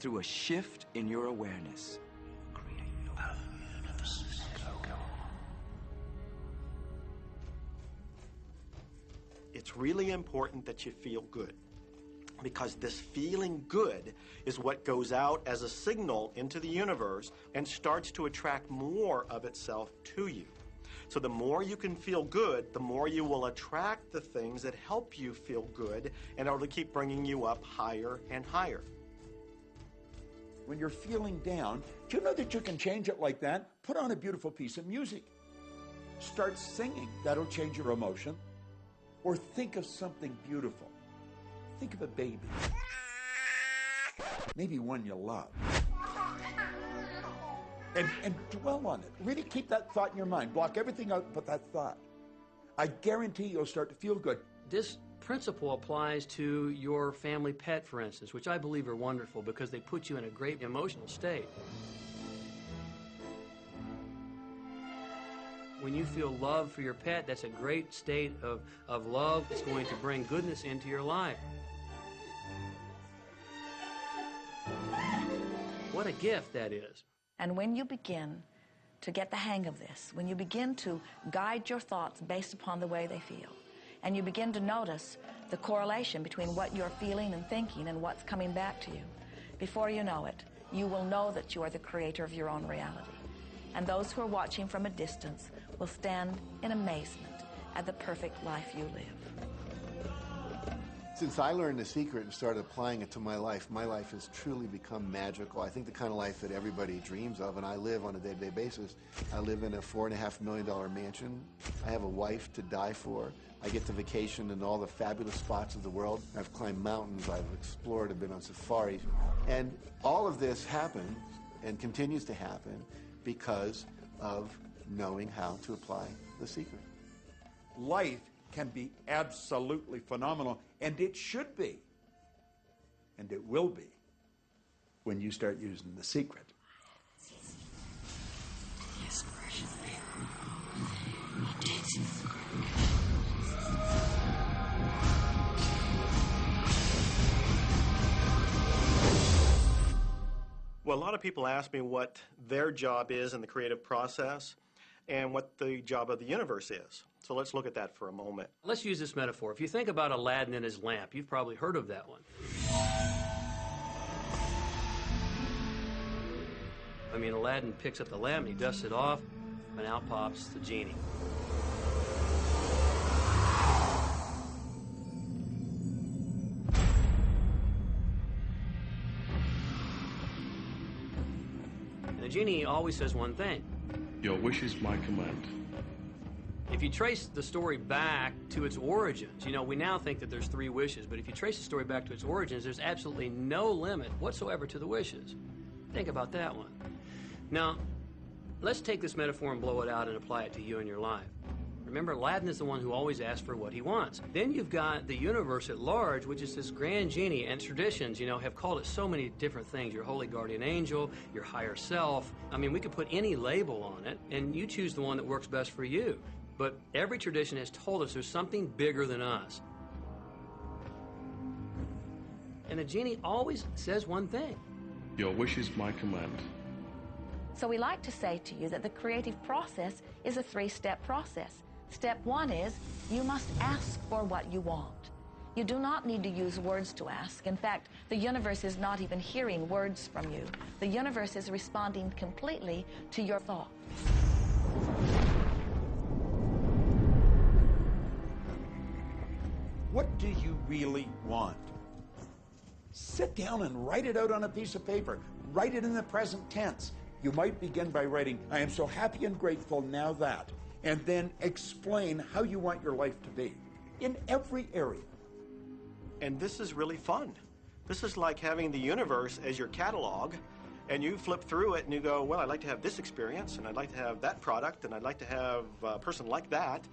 through a shift in your awareness. It's really important that you feel good, because this feeling good is what goes out as a signal into the universe and starts to attract more of itself to you. So the more you can feel good, the more you will attract the things that help you feel good and are to keep bringing you up higher and higher. When you're feeling down, do you know that you can change it like that? Put on a beautiful piece of music. Start singing. That'll change your emotion. Or think of something beautiful. Think of a baby. Maybe one you love. And dwell on it. Really keep that thought in your mind. Block everything out but that thought. I guarantee you'll start to feel good. This principle applies to your family pet, for instance, which I believe are wonderful because they put you in a great emotional state. When you feel love for your pet, that's a great state of love. It's going to bring goodness into your life. What a gift that is. And when you begin to get the hang of this, when you begin to guide your thoughts based upon the way they feel, and you begin to notice the correlation between what you're feeling and thinking and what's coming back to you, before you know it, you will know that you are the creator of your own reality. And those who are watching from a distance will stand in amazement at the perfect life you live. Since I learned the secret and started applying it to my life has truly become magical. I think the kind of life that everybody dreams of, and I live on a day-to-day basis. I live in a $4.5 million mansion. I have a wife to die for. I get to vacation in all the fabulous spots of the world. I've climbed mountains, I've explored, I've been on safaris. And all of this happened and continues to happen because of knowing how to apply the secret. Life can be absolutely phenomenal, and it should be, and it will be, when you start using the secret. Well, a lot of people ask me what their job is in the creative process and what the job of the universe is. So let's look at that for a moment. Let's use this metaphor. If you think about Aladdin and his lamp, you've probably heard of that one. I mean, Aladdin picks up the lamp and he dusts it off, and out pops the genie. And the genie always says one thing. Your wish is my command. If you trace the story back to its origins, you know, we now think that there's 3 wishes, but if you trace the story back to its origins, there's absolutely no limit whatsoever to the wishes. Think about that one. Now, let's take this metaphor and blow it out and apply it to you in your life. Remember, Aladdin is the one who always asks for what he wants. Then you've got the universe at large, which is this grand genie, and traditions, you know, have called it so many different things. Your holy guardian angel, your higher self. I mean, we could put any label on it, and you choose the one that works best for you. But every tradition has told us there's something bigger than us. And the genie always says one thing. Your wish is my command. So we like to say to you that the creative process is a 3-step process. Step 1 is you must ask for what you want. You do not need to use words to ask. In fact, the universe is not even hearing words from you. The universe is responding completely to your thought. What do you really want? Sit down and write it out on a piece of paper. Write it in the present tense. You might begin by writing, I am so happy and grateful now that, and then explain how you want your life to be in every area. And this is really fun. This is like having the universe as your catalog, and you flip through it and you go, well, I'd like to have this experience, and I'd like to have that product, and I'd like to have a person like that.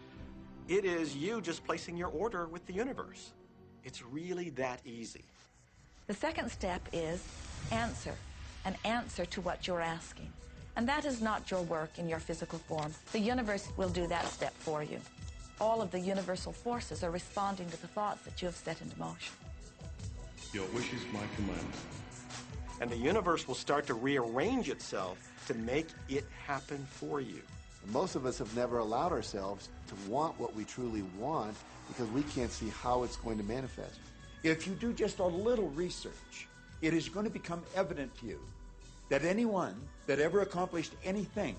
It is you just placing your order with the universe. It's really that easy. The second step is answer, an answer to what you're asking. And that is not your work in your physical form. The universe will do that step for you. All of the universal forces are responding to the thoughts that you have set into motion. Your wish is my command. And the universe will start to rearrange itself to make it happen for you. Most of us have never allowed ourselves to want what we truly want because we can't see how it's going to manifest. If you do just a little research, it is going to become evident to you that anyone that ever accomplished anything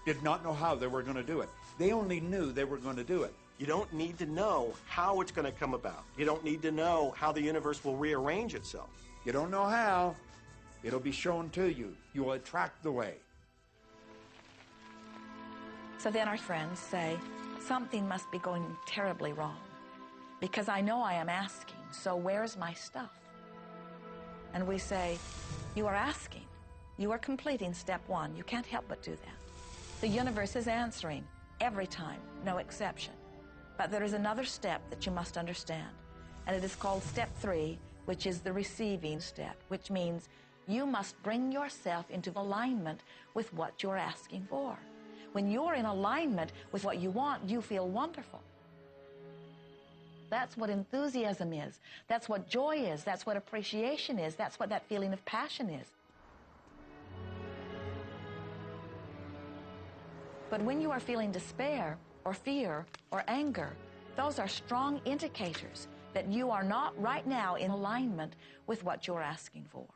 did not know how they were going to do it. They only knew they were going to do it. You don't need to know how it's going to come about. You don't need to know how the universe will rearrange itself. You don't know how. It'll be shown to you. You will attract the way. So then our friends say, something must be going terribly wrong because I know I am asking, so where's my stuff? And we say, you are asking. You are completing step 1. You can't help but do that. The universe is answering every time, no exception. But there is another step that you must understand, and it is called step 3, which is the receiving step, which means you must bring yourself into alignment with what you're asking for. When you're in alignment with what you want, you feel wonderful. That's what enthusiasm is. That's what joy is. That's what appreciation is. That's what that feeling of passion is. But when you are feeling despair or fear or anger, those are strong indicators that you are not right now in alignment with what you're asking for.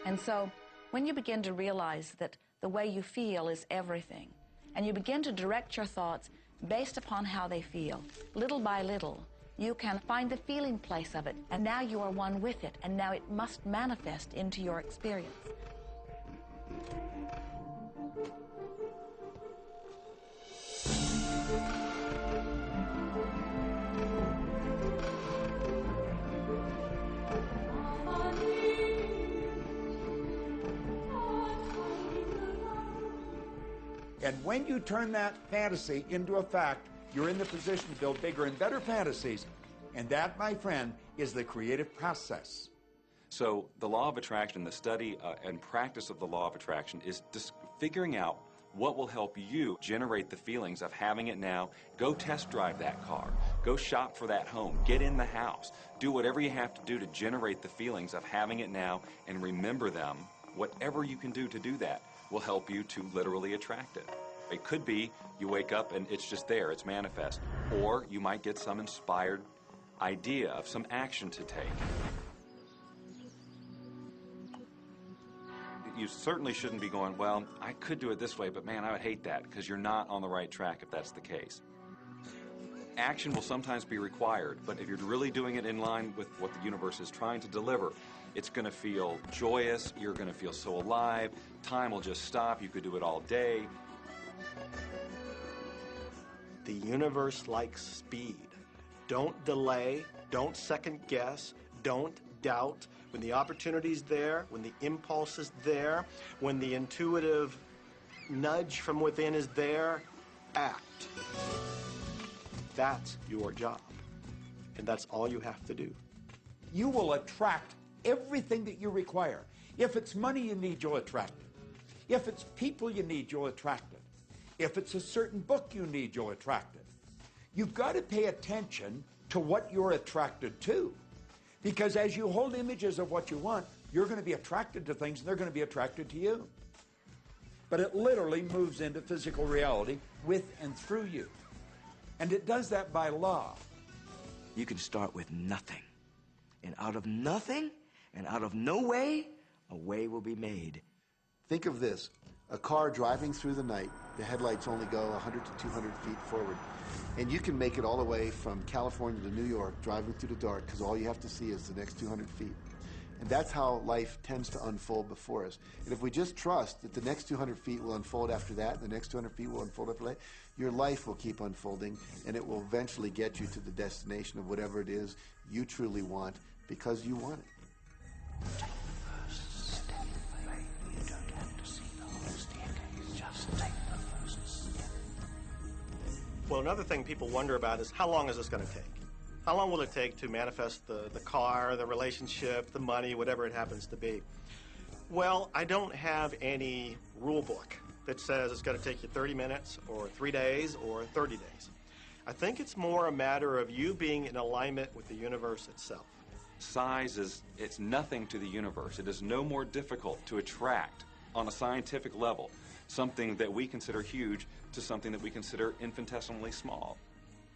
And so when you begin to realize that the way you feel is everything, and you begin to direct your thoughts based upon how they feel. Little by little, you can find the feeling place of it, and now you are one with it, and now it must manifest into your experience. And when you turn that fantasy into a fact, you're in the position to build bigger and better fantasies. And that, my friend, is the creative process. So the law of attraction, the study and practice of the law of attraction is just figuring out what will help you generate the feelings of having it now. Go test drive that car. Go shop for that home. Get in the house. Do whatever you have to do to generate the feelings of having it now and remember them. Whatever you can do to do that will help you to literally attract it. It could be you wake up and it's just there, it's manifest. Or you might get some inspired idea of some action to take. You certainly shouldn't be going, well, I could do it this way, but man, I would hate that, because you're not on the right track if that's the case. Action will sometimes be required, but if you're really doing it in line with what the universe is trying to deliver, it's going to feel joyous, you're going to feel so alive, time will just stop, you could do it all day. The universe likes speed. Don't delay, don't second guess, don't doubt. When the opportunity's there, when the impulse is there, when the intuitive nudge from within is there, act. That's your job. And that's all you have to do. You will attract everything that you require. If it's money you need, you'll attract it. If it's people you need, you'll attract it. If it's a certain book you need, you'll attract it. You've got to pay attention to what you're attracted to. Because as you hold images of what you want, you're going to be attracted to things and they're going to be attracted to you. But it literally moves into physical reality with and through you. And it does that by law. You can start with nothing. And out of nothing, and out of no way, a way will be made. Think of this. A car driving through the night, the headlights only go 100 to 200 feet forward. And you can make it all the way from California to New York driving through the dark, because all you have to see is the next 200 feet. And that's how life tends to unfold before us. And if we just trust that the next 200 feet will unfold after that, and the next 200 feet will unfold after that, your life will keep unfolding, and it will eventually get you to the destination of whatever it is you truly want, because you want it. Well, another thing people wonder about is how long is this going to take? How long will it take to manifest the car, the relationship, the money, whatever it happens to be? Well, I don't have any rule book that says it's going to take you 30 minutes or 3 days or 30 days. I think it's more a matter of you being in alignment with the universe itself. Size it's nothing to the universe. It is no more difficult to attract on a scientific level something that we consider huge to something that we consider infinitesimally small.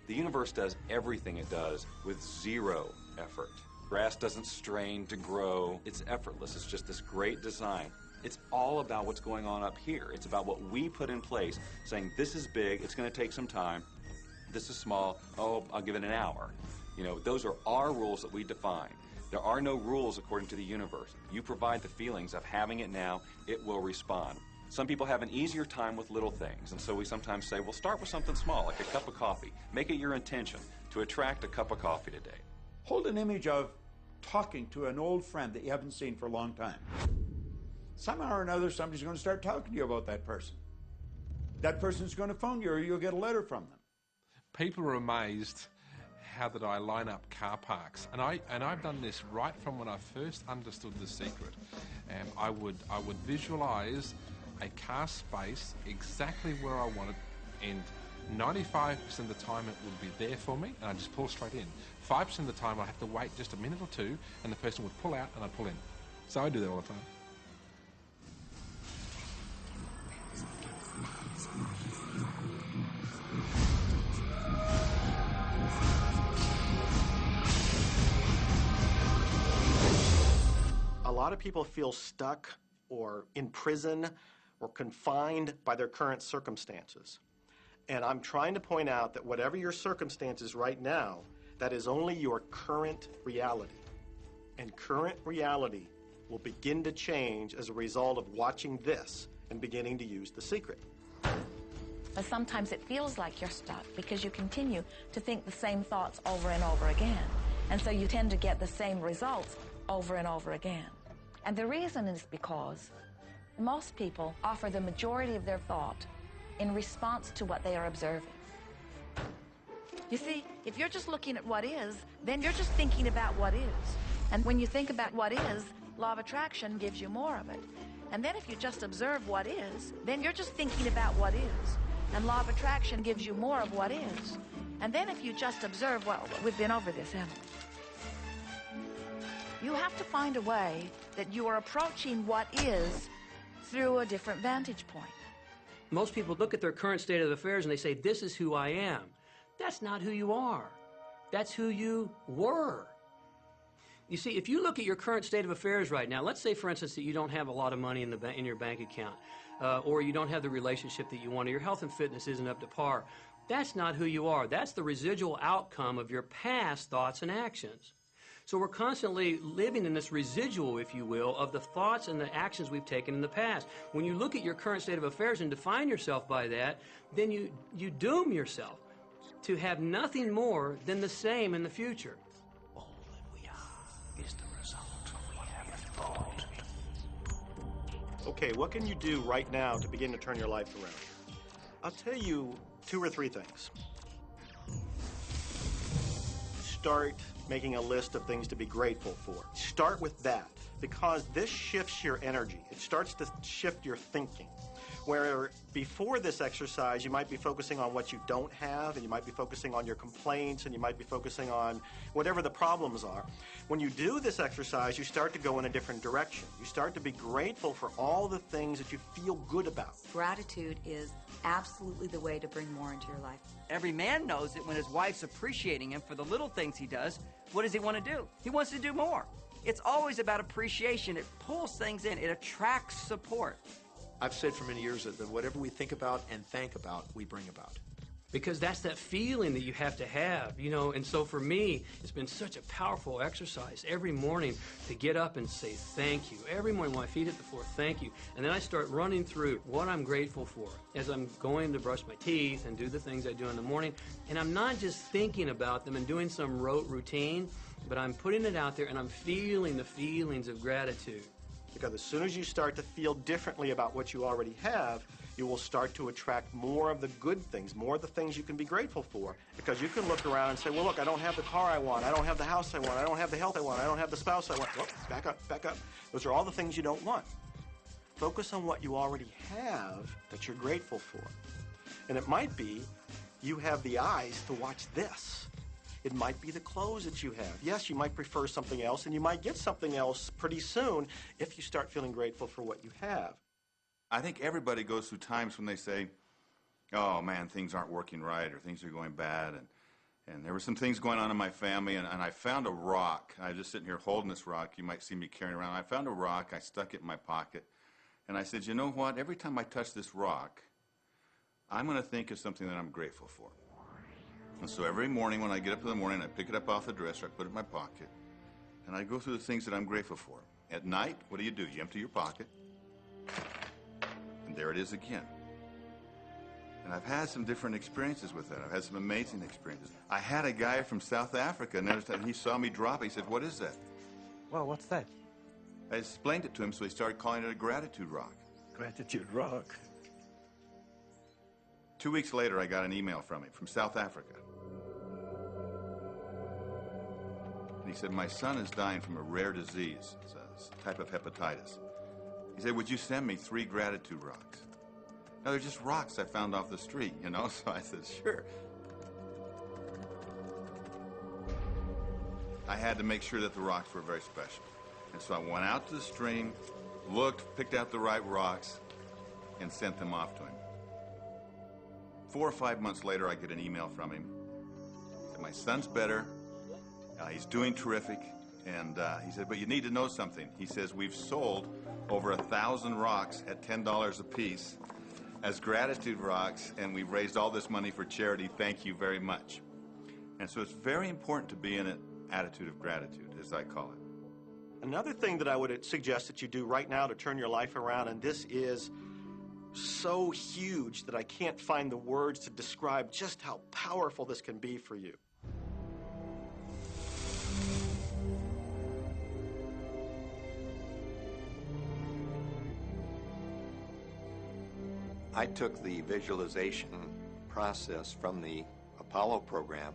The universe does everything it does with zero effort. Grass doesn't strain to grow. It's effortless. It's just this great design. It's all about what's going on up here. It's about what we put in place, saying this is big, it's going to take some time. This is small, oh, I'll give it an hour. You know, those are our rules that we define. There are no rules according to the universe. You provide the feelings of having it now, it will respond. Some people have an easier time with little things, and so we sometimes say, well, start with something small, like a cup of coffee. Make it your intention to attract a cup of coffee today. Hold an image of talking to an old friend that you haven't seen for a long time. Somehow or another, somebody's going to start talking to you about that person. That person's going to phone you, or you'll get a letter from them. People are amazed how that I line up car parks, and I've done this right from when I first understood The Secret. I would visualize a car space exactly where I want it, and 95% of the time it would be there for me, and I just pull straight in. 5% of the time I have to wait just a minute or two, and the person would pull out, and I'd pull in. So I do that all the time. A lot of people feel stuck or in prison or confined by their current circumstances. And I'm trying to point out that whatever your circumstances right now, that is only your current reality. And current reality will begin to change as a result of watching this and beginning to use the secret. But sometimes it feels like you're stuck because you continue to think the same thoughts over and over again. And so you tend to get the same results over and over again. And the reason is because most people offer the majority of their thought in response to what they are observing. You see, if you're just looking at what is, then you're just thinking about what is. And when you think about what is, law of attraction gives you more of it. And then if you just observe what is, then you're just thinking about what is. And law of attraction gives you more of what is. And then if you just observe, well, we've been over this, haven't we? You have to find a way that you are approaching what is through a different vantage point. Most people look at their current state of affairs and they say, this is who I am. That's not who you are. That's who you were. You see, if you look at your current state of affairs right now, let's say, for instance, that you don't have a lot of money in your bank account, or you don't have the relationship that you want, or your health and fitness isn't up to par. That's not who you are. That's the residual outcome of your past thoughts and actions. So we're constantly living in this residual, if you will, of the thoughts and the actions we've taken in the past. When you look at your current state of affairs and define yourself by that, then you doom yourself to have nothing more than the same in the future. All that we are is the result we have thought. Okay, what can you do right now to begin to turn your life around? I'll tell you 2 or 3 things. Start making a list of things to be grateful for. Start with that, because this shifts your energy. It starts to shift your thinking. Where before this exercise, you might be focusing on what you don't have, and you might be focusing on your complaints, and you might be focusing on whatever the problems are. When you do this exercise, you start to go in a different direction. You start to be grateful for all the things that you feel good about. Gratitude is absolutely the way to bring more into your life. Every man knows that when his wife's appreciating him for the little things he does, what does he want to do? He wants to do more. It's always about appreciation. It pulls things in. It attracts support. I've said for many years that whatever we think about and thank about, we bring about. Because that's that feeling that you have to have, you know. And so for me, it's been such a powerful exercise every morning to get up and say thank you. Every morning when my feet hit the floor, thank you. And then I start running through what I'm grateful for as I'm going to brush my teeth and do the things I do in the morning. And I'm not just thinking about them and doing some rote routine, but I'm putting it out there and I'm feeling the feelings of gratitude. Because as soon as you start to feel differently about what you already have, you will start to attract more of the good things, more of the things you can be grateful for. Because you can look around and say, well, look, I don't have the car I want, I don't have the house I want, I don't have the health I want, I don't have the spouse I want. Oh, back up, back up. Those are all the things you don't want. Focus on what you already have that you're grateful for. And it might be you have the eyes to watch this. It might be the clothes that you have. Yes, you might prefer something else, and you might get something else pretty soon if you start feeling grateful for what you have. I think everybody goes through times when they say, oh man, things aren't working right, or things are going bad, and there were some things going on in my family, and I found a rock. I was just sitting here holding this rock. You might see me carrying around. I found a rock. I stuck it in my pocket, and I said, you know what? Every time I touch this rock, I'm going to think of something that I'm grateful for. And so every morning when I get up in the morning, I pick it up off the dresser, I put it in my pocket, and I go through the things that I'm grateful for. At night, what do? You empty your pocket, and there it is again. And I've had some different experiences with that. I've had some amazing experiences. I had a guy from South Africa, and he saw me drop it. He said, what is that? Well, what's that? I explained it to him, so he started calling it a gratitude rock. Gratitude rock. 2 weeks later, I got an email from him, from South Africa. And he said, my son is dying from a rare disease. It's a type of hepatitis. He said, would you send me 3 gratitude rocks? Now, they're just rocks I found off the street, you know? So I said, sure. I had to make sure that the rocks were very special. And so I went out to the stream, looked, picked out the right rocks, and sent them off to him. 4 or 5 months later, I get an email from him. He said, my son's better. He's doing terrific. And he said, but you need to know something. He says, we've sold over 1,000 rocks at $10 a piece. as Gratitude Rocks, and we've raised all this money for charity. Thank you very much. And so it's very important to be in an attitude of gratitude, as I call it. Another thing that I would suggest that you do right now to turn your life around, and this is so huge that I can't find the words to describe just how powerful this can be for you. I took the visualization process from the Apollo program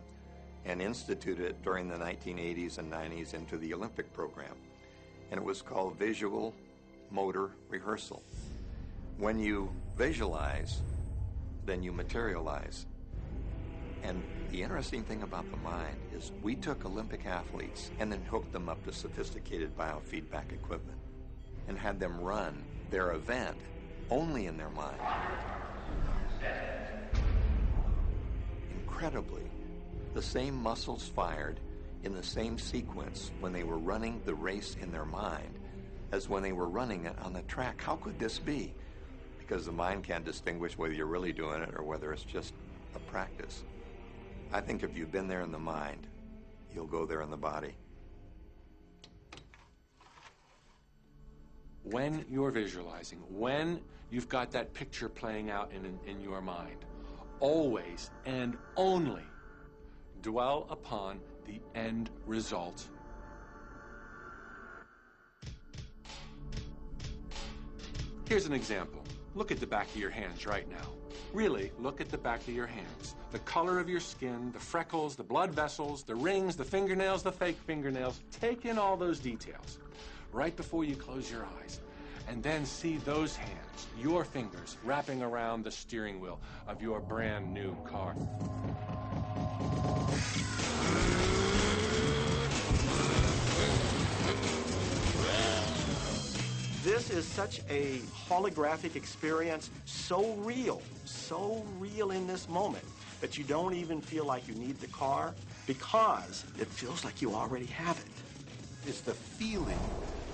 and instituted it during the 1980s and 90s into the Olympic program. And it was called Visual Motor Rehearsal. When you visualize, then you materialize. And the interesting thing about the mind is we took Olympic athletes and then hooked them up to sophisticated biofeedback equipment and had them run their event only in their mind. Incredibly, the same muscles fired in the same sequence when they were running the race in their mind as when they were running it on the track. How could this be? Because the mind can't distinguish whether you're really doing it or whether it's just a practice. I think if you've been there in the mind, you'll go there in the body. When you're visualizing, when you've got that picture playing out in your mind, always and only dwell upon the end result. Here's an example. Look at the back of your hands right now. Really, look at the back of your hands. The color of your skin, the freckles, the blood vessels, the rings, the fingernails, the fake fingernails. Take in all those details right before you close your eyes. And then see those hands, your fingers, wrapping around the steering wheel of your brand new car. This is such a holographic experience, so real in this moment, that you don't even feel like you need the car because it feels like you already have it. It's the feeling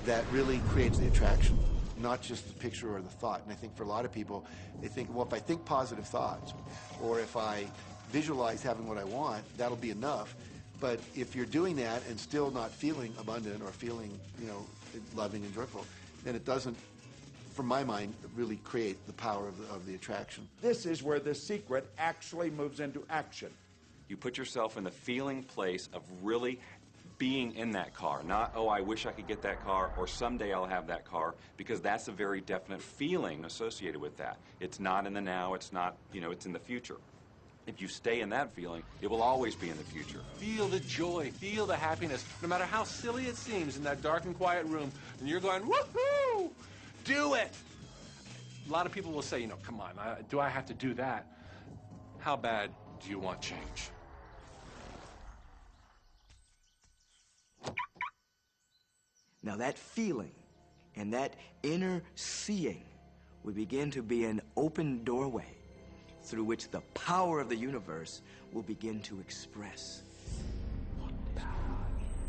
that really creates the attraction, not just the picture or the thought. And I think for a lot of people, they think, well, if I think positive thoughts, or if I visualize having what I want, that'll be enough. But if you're doing that and still not feeling abundant or feeling, loving and joyful, then it doesn't, from my mind, really create the power of the attraction. This is where the secret actually moves into action. You put yourself in the feeling place of really being in that car, not, oh, I wish I could get that car, or someday I'll have that car, because that's a very definite feeling associated with that. It's not in the now, it's not, it's in the future. If you stay in that feeling, it will always be in the future. Feel the joy, feel the happiness, no matter how silly it seems in that dark and quiet room, and you're going, woohoo, do it. A lot of people will say, come on, do I have to do that? How bad do you want change? Now that feeling and that inner seeing will begin to be an open doorway through which the power of the universe will begin to express. What power?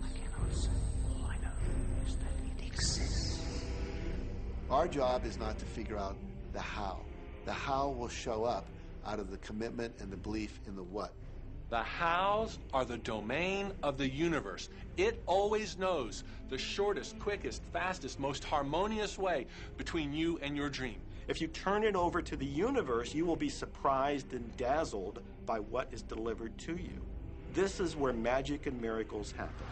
I cannot say. All I know is that it exists. Our job is not to figure out the how. The how will show up out of the commitment and the belief in the what. The hows are the domain of the universe. It always knows the shortest, quickest, fastest, most harmonious way between you and your dream. If you turn it over to the universe, you will be surprised and dazzled by what is delivered to you. This is where magic and miracles happen.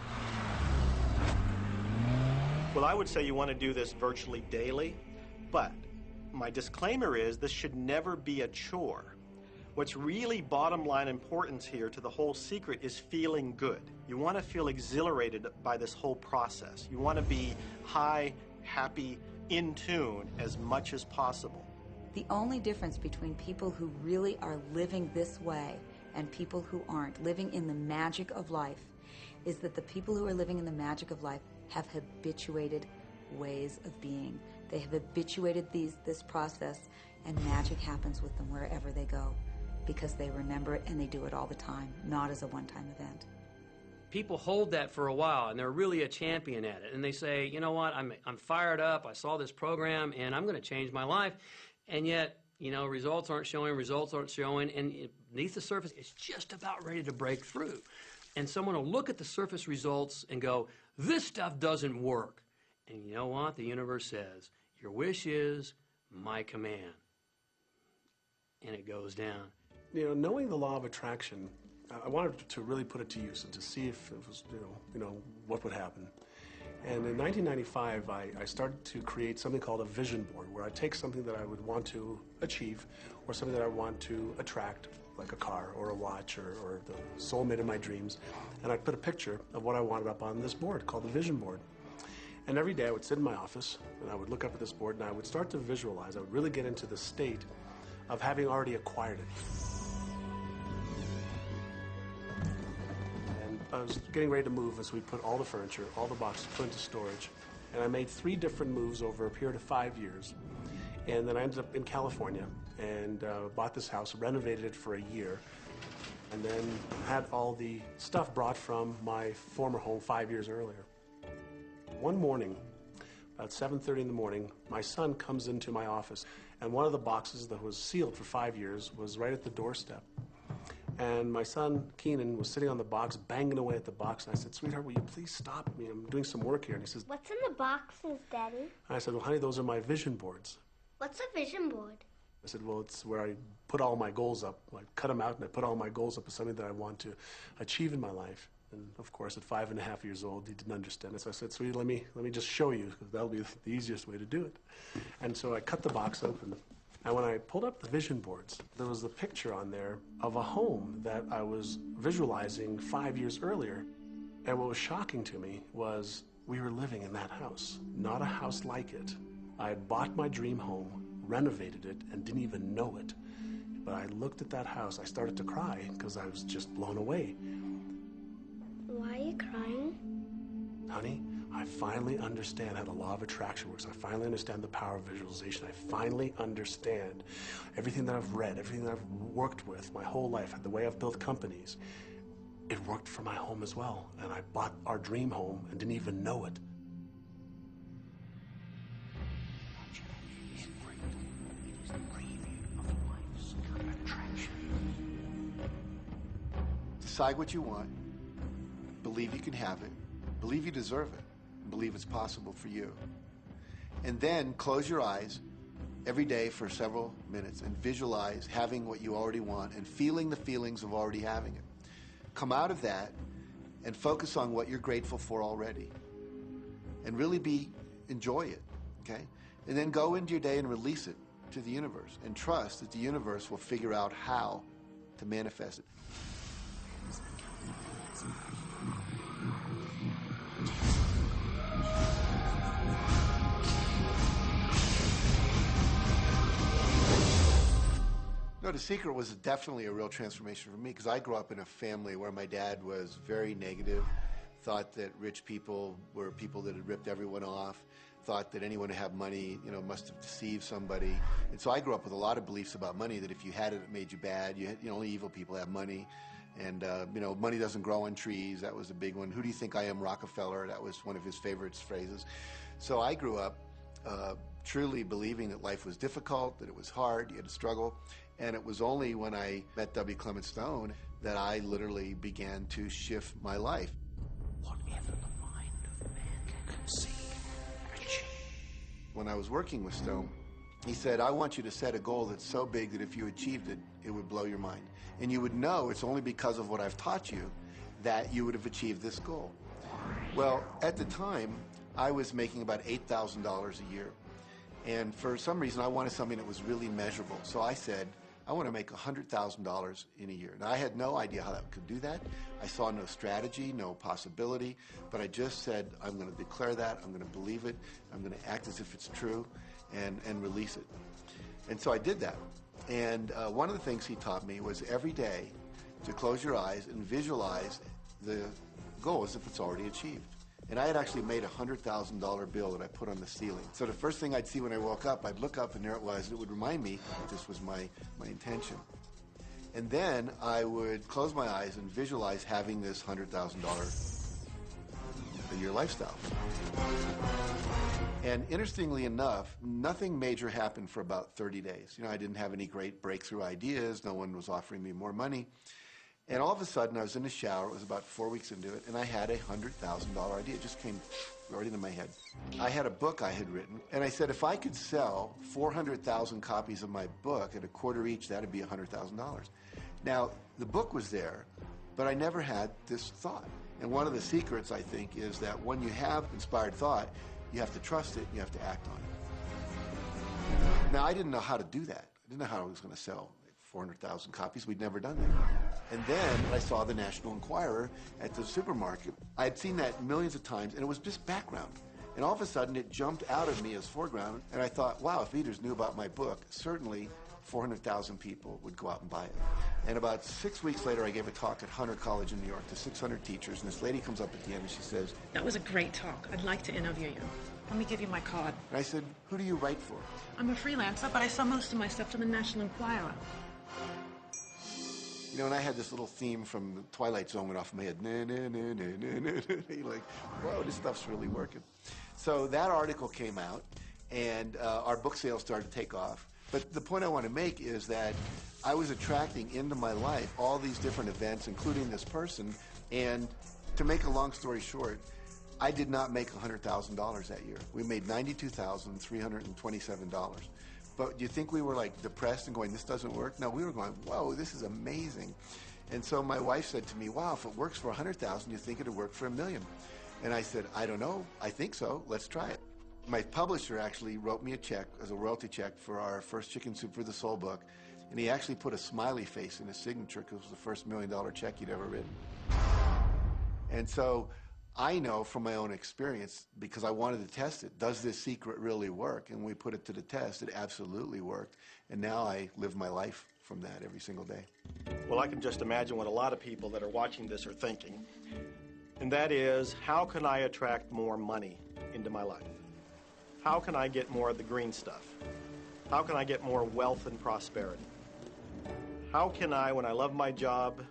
Well, I would say you want to do this virtually daily, but my disclaimer is this should never be a chore. What's really bottom line importance here to the whole secret is feeling good. You want to feel exhilarated by this whole process. You want to be high, happy, in tune as much as possible. The only difference between people who really are living this way and people who aren't, living in the magic of life, is that the people who are living in the magic of life have habituated ways of being. They have habituated this process, and magic happens with them wherever they go, because they remember it and they do it all the time, not as a one-time event. People hold that for a while, and they're really a champion at it. And they say, you know what, I'm fired up, I saw this program, and I'm going to change my life. And yet, You know, results aren't showing, and beneath the surface, it's just about ready to break through. And someone will look at the surface results and go, this stuff doesn't work. And you know what? The universe says, your wish is my command. And it goes down. You know, knowing the law of attraction, I wanted to really put it to use and to see if it was, what would happen. And in 1995, I started to create something called a vision board, where I take something that I would want to achieve or something that I want to attract, like a car or a watch or the soulmate of my dreams, and I'd put a picture of what I wanted up on this board called the vision board. And every day I would sit in my office and I would look up at this board and I would start to visualize. I would really get into the state of having already acquired it. I was getting ready to move as we put all the furniture, all the boxes put into storage. And I made 3 different moves over a period of 5 years. And then I ended up in California and bought this house, renovated it for a year, and then had all the stuff brought from my former home 5 years earlier. One morning, about 7:30 in the morning, my son comes into my office, and one of the boxes that was sealed for 5 years was right at the doorstep. And my son, Keenan, was sitting on the box, banging away at the box. And I said, sweetheart, will you please stop me? I'm doing some work here. And he says, what's in the boxes, Daddy? And I said, well, honey, those are my vision boards. What's a vision board? I said, well, it's where I put all my goals up. I cut them out and I put all my goals up as something that I want to achieve in my life. And of course, at 5.5 years old, he didn't understand it. So I said, sweetie, let me just show you, because that'll be the easiest way to do it. And so I cut the box open. And when I pulled up the vision boards, there was a picture on there of a home that I was visualizing 5 years earlier. And what was shocking to me was we were living in that house, not a house like it. I had bought my dream home, renovated it, and didn't even know it. But I looked at that house, I started to cry because I was just blown away. Why are you crying? Honey, I finally understand how the law of attraction works. I finally understand the power of visualization. I finally understand everything that I've read, everything that I've worked with my whole life, the way I've built companies. It worked for my home as well. And I bought our dream home and didn't even know it. Decide what you want. Believe you can have it. Believe you deserve it. Believe it's possible for you. And then close your eyes every day for several minutes and visualize having what you already want and feeling the feelings of already having it. Come out of that and focus on what you're grateful for already. And really enjoy it, okay? And then go into your day and release it to the universe and trust that the universe will figure out how to manifest it. No, The Secret was definitely a real transformation for me because I grew up in a family where my dad was very negative, thought that rich people were people that had ripped everyone off, thought that anyone who had money, must have deceived somebody. And so I grew up with a lot of beliefs about money, that if you had it, it made you bad. Only evil people have money. And, money doesn't grow on trees. That was a big one. Who do you think I am, Rockefeller? That was one of his favorite phrases. So I grew up truly believing that life was difficult, that it was hard, you had to struggle. And it was only when I met W. Clement Stone that I literally began to shift my life. Whatever the mind of man can conceive, achieve. When I was working with Stone, he said, I want you to set a goal that's so big that if you achieved it, it would blow your mind. And you would know it's only because of what I've taught you that you would have achieved this goal. Well, at the time, I was making about $8,000 a year. And for some reason, I wanted something that was really measurable. So I said, I want to make $100,000 in a year. Now, I had no idea how that could do that. I saw no strategy, no possibility, but I just said, I'm going to declare that, I'm going to believe it, I'm going to act as if it's true, and release it. And so I did that. And one of the things he taught me was every day to close your eyes and visualize the goal as if it's already achieved. And I had actually made a $100,000 bill that I put on the ceiling. So the first thing I'd see when I woke up, I'd look up and there it was. It would remind me that this was my intention. And then I would close my eyes and visualize having this $100,000 a your lifestyle. And interestingly enough, nothing major happened for about 30 days. You know, I didn't have any great breakthrough ideas. No one was offering me more money. And all of a sudden, I was in the shower. It was about 4 weeks into it, and I had a $100,000 idea. It just came right into my head. I had a book I had written, and I said, if I could sell 400,000 copies of my book at a quarter each, that'd be $100,000. Now, the book was there, but I never had this thought. And one of the secrets, I think, is that when you have inspired thought, you have to trust it, you have to act on it. Now, I didn't know how to do that. I didn't know how I was going to sell 400,000 copies. We'd never done that. And then I saw the National Enquirer at the supermarket. I had seen that millions of times, and it was just background. And all of a sudden, it jumped out of me as foreground, and I thought, wow, if readers knew about my book, certainly 400,000 people would go out and buy it. And about 6 weeks later, I gave a talk at Hunter College in New York to 600 teachers, and this lady comes up at the end and she says, "That was a great talk. I'd like to interview you. Let me give you my card." And I said, "Who do you write for?" "I'm a freelancer, but I sell most of my stuff to the National Enquirer." You know, and I had this little theme from the Twilight Zone went off in my head. Na, na, na, na, na, na, na. Like, whoa, this stuff's really working. So that article came out, and our book sales started to take off. But the point I want to make is that I was attracting into my life all these different events, including this person. And to make a long story short, I did not make $100,000 that year. We made $92,327. But do you think we were like depressed and going, this doesn't work? No, we were going, whoa, this is amazing. And so my wife said to me, wow, if it works for 100,000, you think it'd work for 1 million? And I said, I don't know. I think so. Let's try it. My publisher actually wrote me a check as a royalty check for our first Chicken Soup for the Soul book. And he actually put a smiley face in his signature because it was the first $1 million check he'd ever written. And so I know from my own experience, because I wanted to test it, does this secret really work? And when we put it to the test, it absolutely worked. And now I live my life from that every single day. Well, I can just imagine what a lot of people that are watching this are thinking. And that is, how can I attract more money into my life? How can I get more of the green stuff? How can I get more wealth and prosperity? How can I, when I love my job,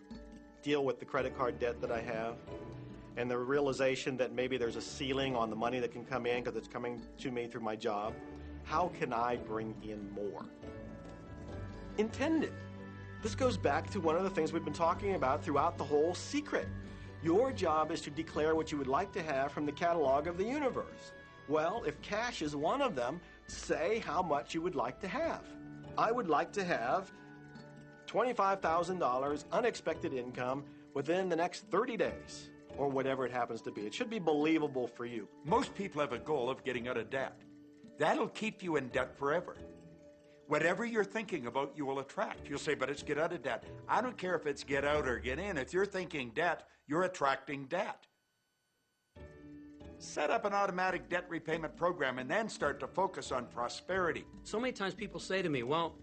deal with the credit card debt that I have? And the realization that maybe there's a ceiling on the money that can come in because it's coming to me through my job. How can I bring in more? Intended. This goes back to one of the things we've been talking about throughout the whole secret. Your job is to declare what you would like to have from the catalog of the universe. Well, if cash is one of them, say how much you would like to have. I would like to have $25,000 unexpected income within the next 30 days. Or whatever it happens to be. It should be believable for you. Most people have a goal of getting out of debt. That'll keep you in debt forever. Whatever you're thinking about, you will attract. You'll say, but it's get out of debt. I don't care if it's get out or get in. If you're thinking debt, you're attracting debt. Set up an automatic debt repayment program and then start to focus on prosperity. So many times people say to me, well,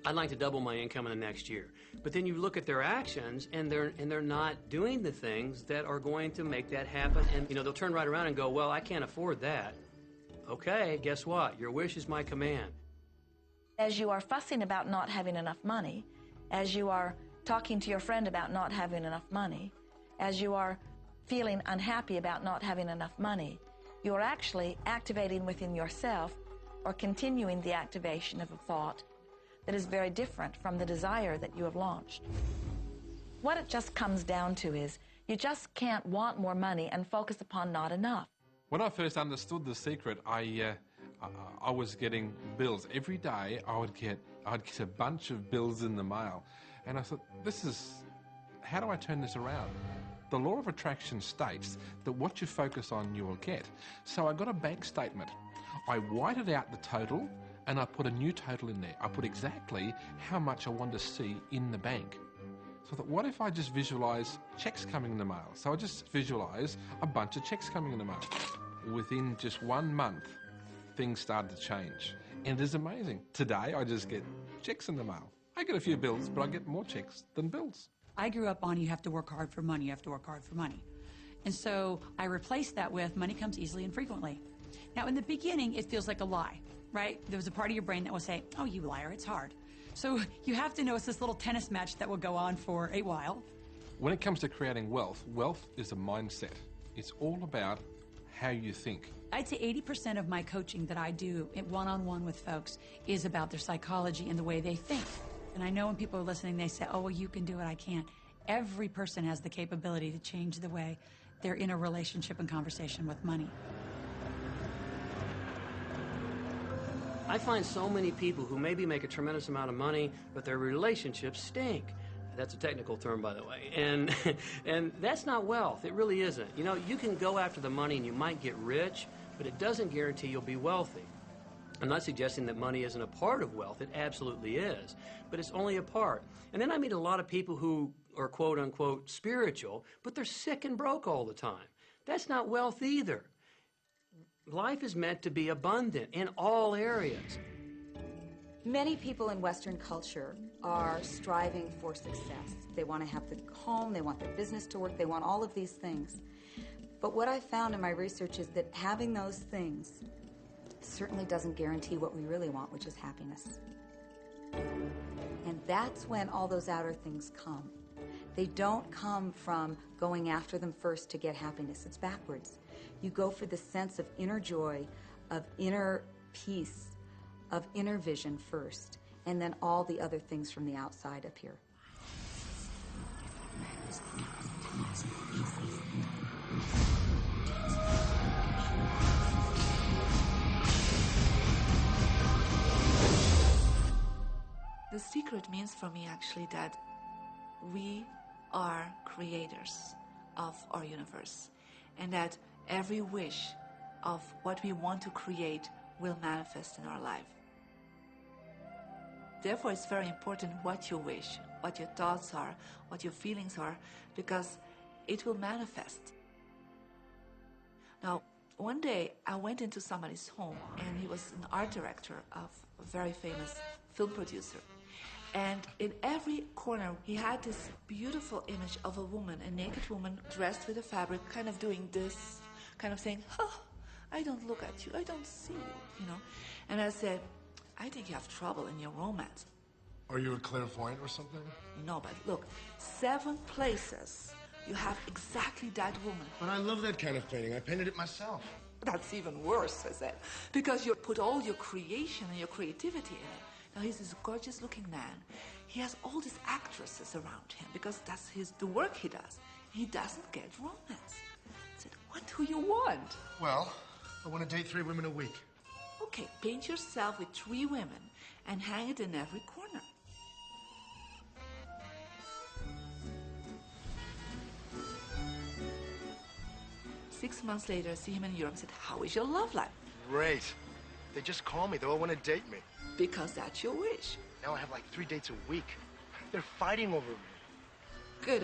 I'd like to double my income in the next year. But then you look at their actions, and they're not doing the things that are going to make that happen. And, they'll turn right around and go, well, I can't afford that. Okay, guess what? Your wish is my command. As you are fussing about not having enough money, as you are talking to your friend about not having enough money, as you are feeling unhappy about not having enough money, you're actually activating within yourself or continuing the activation of a thought that is very different from the desire that you have launched. What it just comes down to is you just can't want more money and focus upon not enough. When I first understood the secret, I was getting bills. Every day I'd get a bunch of bills in the mail. And I thought, how do I turn this around? The law of attraction states that what you focus on, you will get. So I got a bank statement. I whited out the total, and I put a new total in there. I put exactly how much I want to see in the bank. So I thought, what if I just visualize checks coming in the mail? So I just visualize a bunch of checks coming in the mail. Within just 1 month, things started to change. And it is amazing. Today, I just get checks in the mail. I get a few bills, but I get more checks than bills. I grew up on you have to work hard for money, you have to work hard for money. And so I replaced that with money comes easily and frequently. Now, in the beginning, it feels like a lie. Right? There was a part of your brain that will say, oh, you liar, it's hard. So you have to know it's this little tennis match that will go on for a while. When it comes to creating wealth, wealth is a mindset. It's all about how you think. I'd say 80% of my coaching that I do one-on-one with folks is about their psychology and the way they think. And I know when people are listening, they say, oh, well, you can do it, I can't. Every person has the capability to change the way they're in a relationship and conversation with money. I find so many people who maybe make a tremendous amount of money, but their relationships stink. That's a technical term, by the way. And that's not wealth. It really isn't. You know, you can go after the money and you might get rich, but it doesn't guarantee you'll be wealthy. I'm not suggesting that money isn't a part of wealth. It absolutely is. But it's only a part. And then I meet a lot of people who are quote-unquote spiritual, but they're sick and broke all the time. That's not wealth either. Life is meant to be abundant in all areas. Many people in Western culture are striving for success. They want to have the home, they want their business to work, they want all of these things. But what I found in my research is that having those things certainly doesn't guarantee what we really want, which is happiness. And that's when all those outer things come. They don't come from going after them first to get happiness. It's backwards. You go for the sense of inner joy, of inner peace, of inner vision first, and then all the other things from the outside appear. The secret means for me actually that we are creators of our universe, and that every wish of what we want to create will manifest in our life. Therefore, it's very important what you wish, what your thoughts are, what your feelings are, because it will manifest. Now, one day I went into somebody's home, and he was an art director of a very famous film producer. And in every corner, he had this beautiful image of a woman, a naked woman dressed with a fabric, kind of doing this, kind of saying, oh, I don't look at you, I don't see you, And I said, I think you have trouble in your romance. Are you a clairvoyant or something? No, but look, 7 places you have exactly that woman. But I love that kind of painting. I painted it myself. That's even worse, I said, because you put all your creation and your creativity in it. Now, he's this gorgeous-looking man. He has all these actresses around him because that's the work he does. He doesn't get romance. I said, what do you want? Well, I want to date 3 women a week. Okay, paint yourself with 3 women and hang it in every corner. Six months later, I see him in Europe and said, how is your love life? Great. They just call me. They all want to date me. Because that's your wish. Now I have like 3 dates a week. They're fighting over me. Good.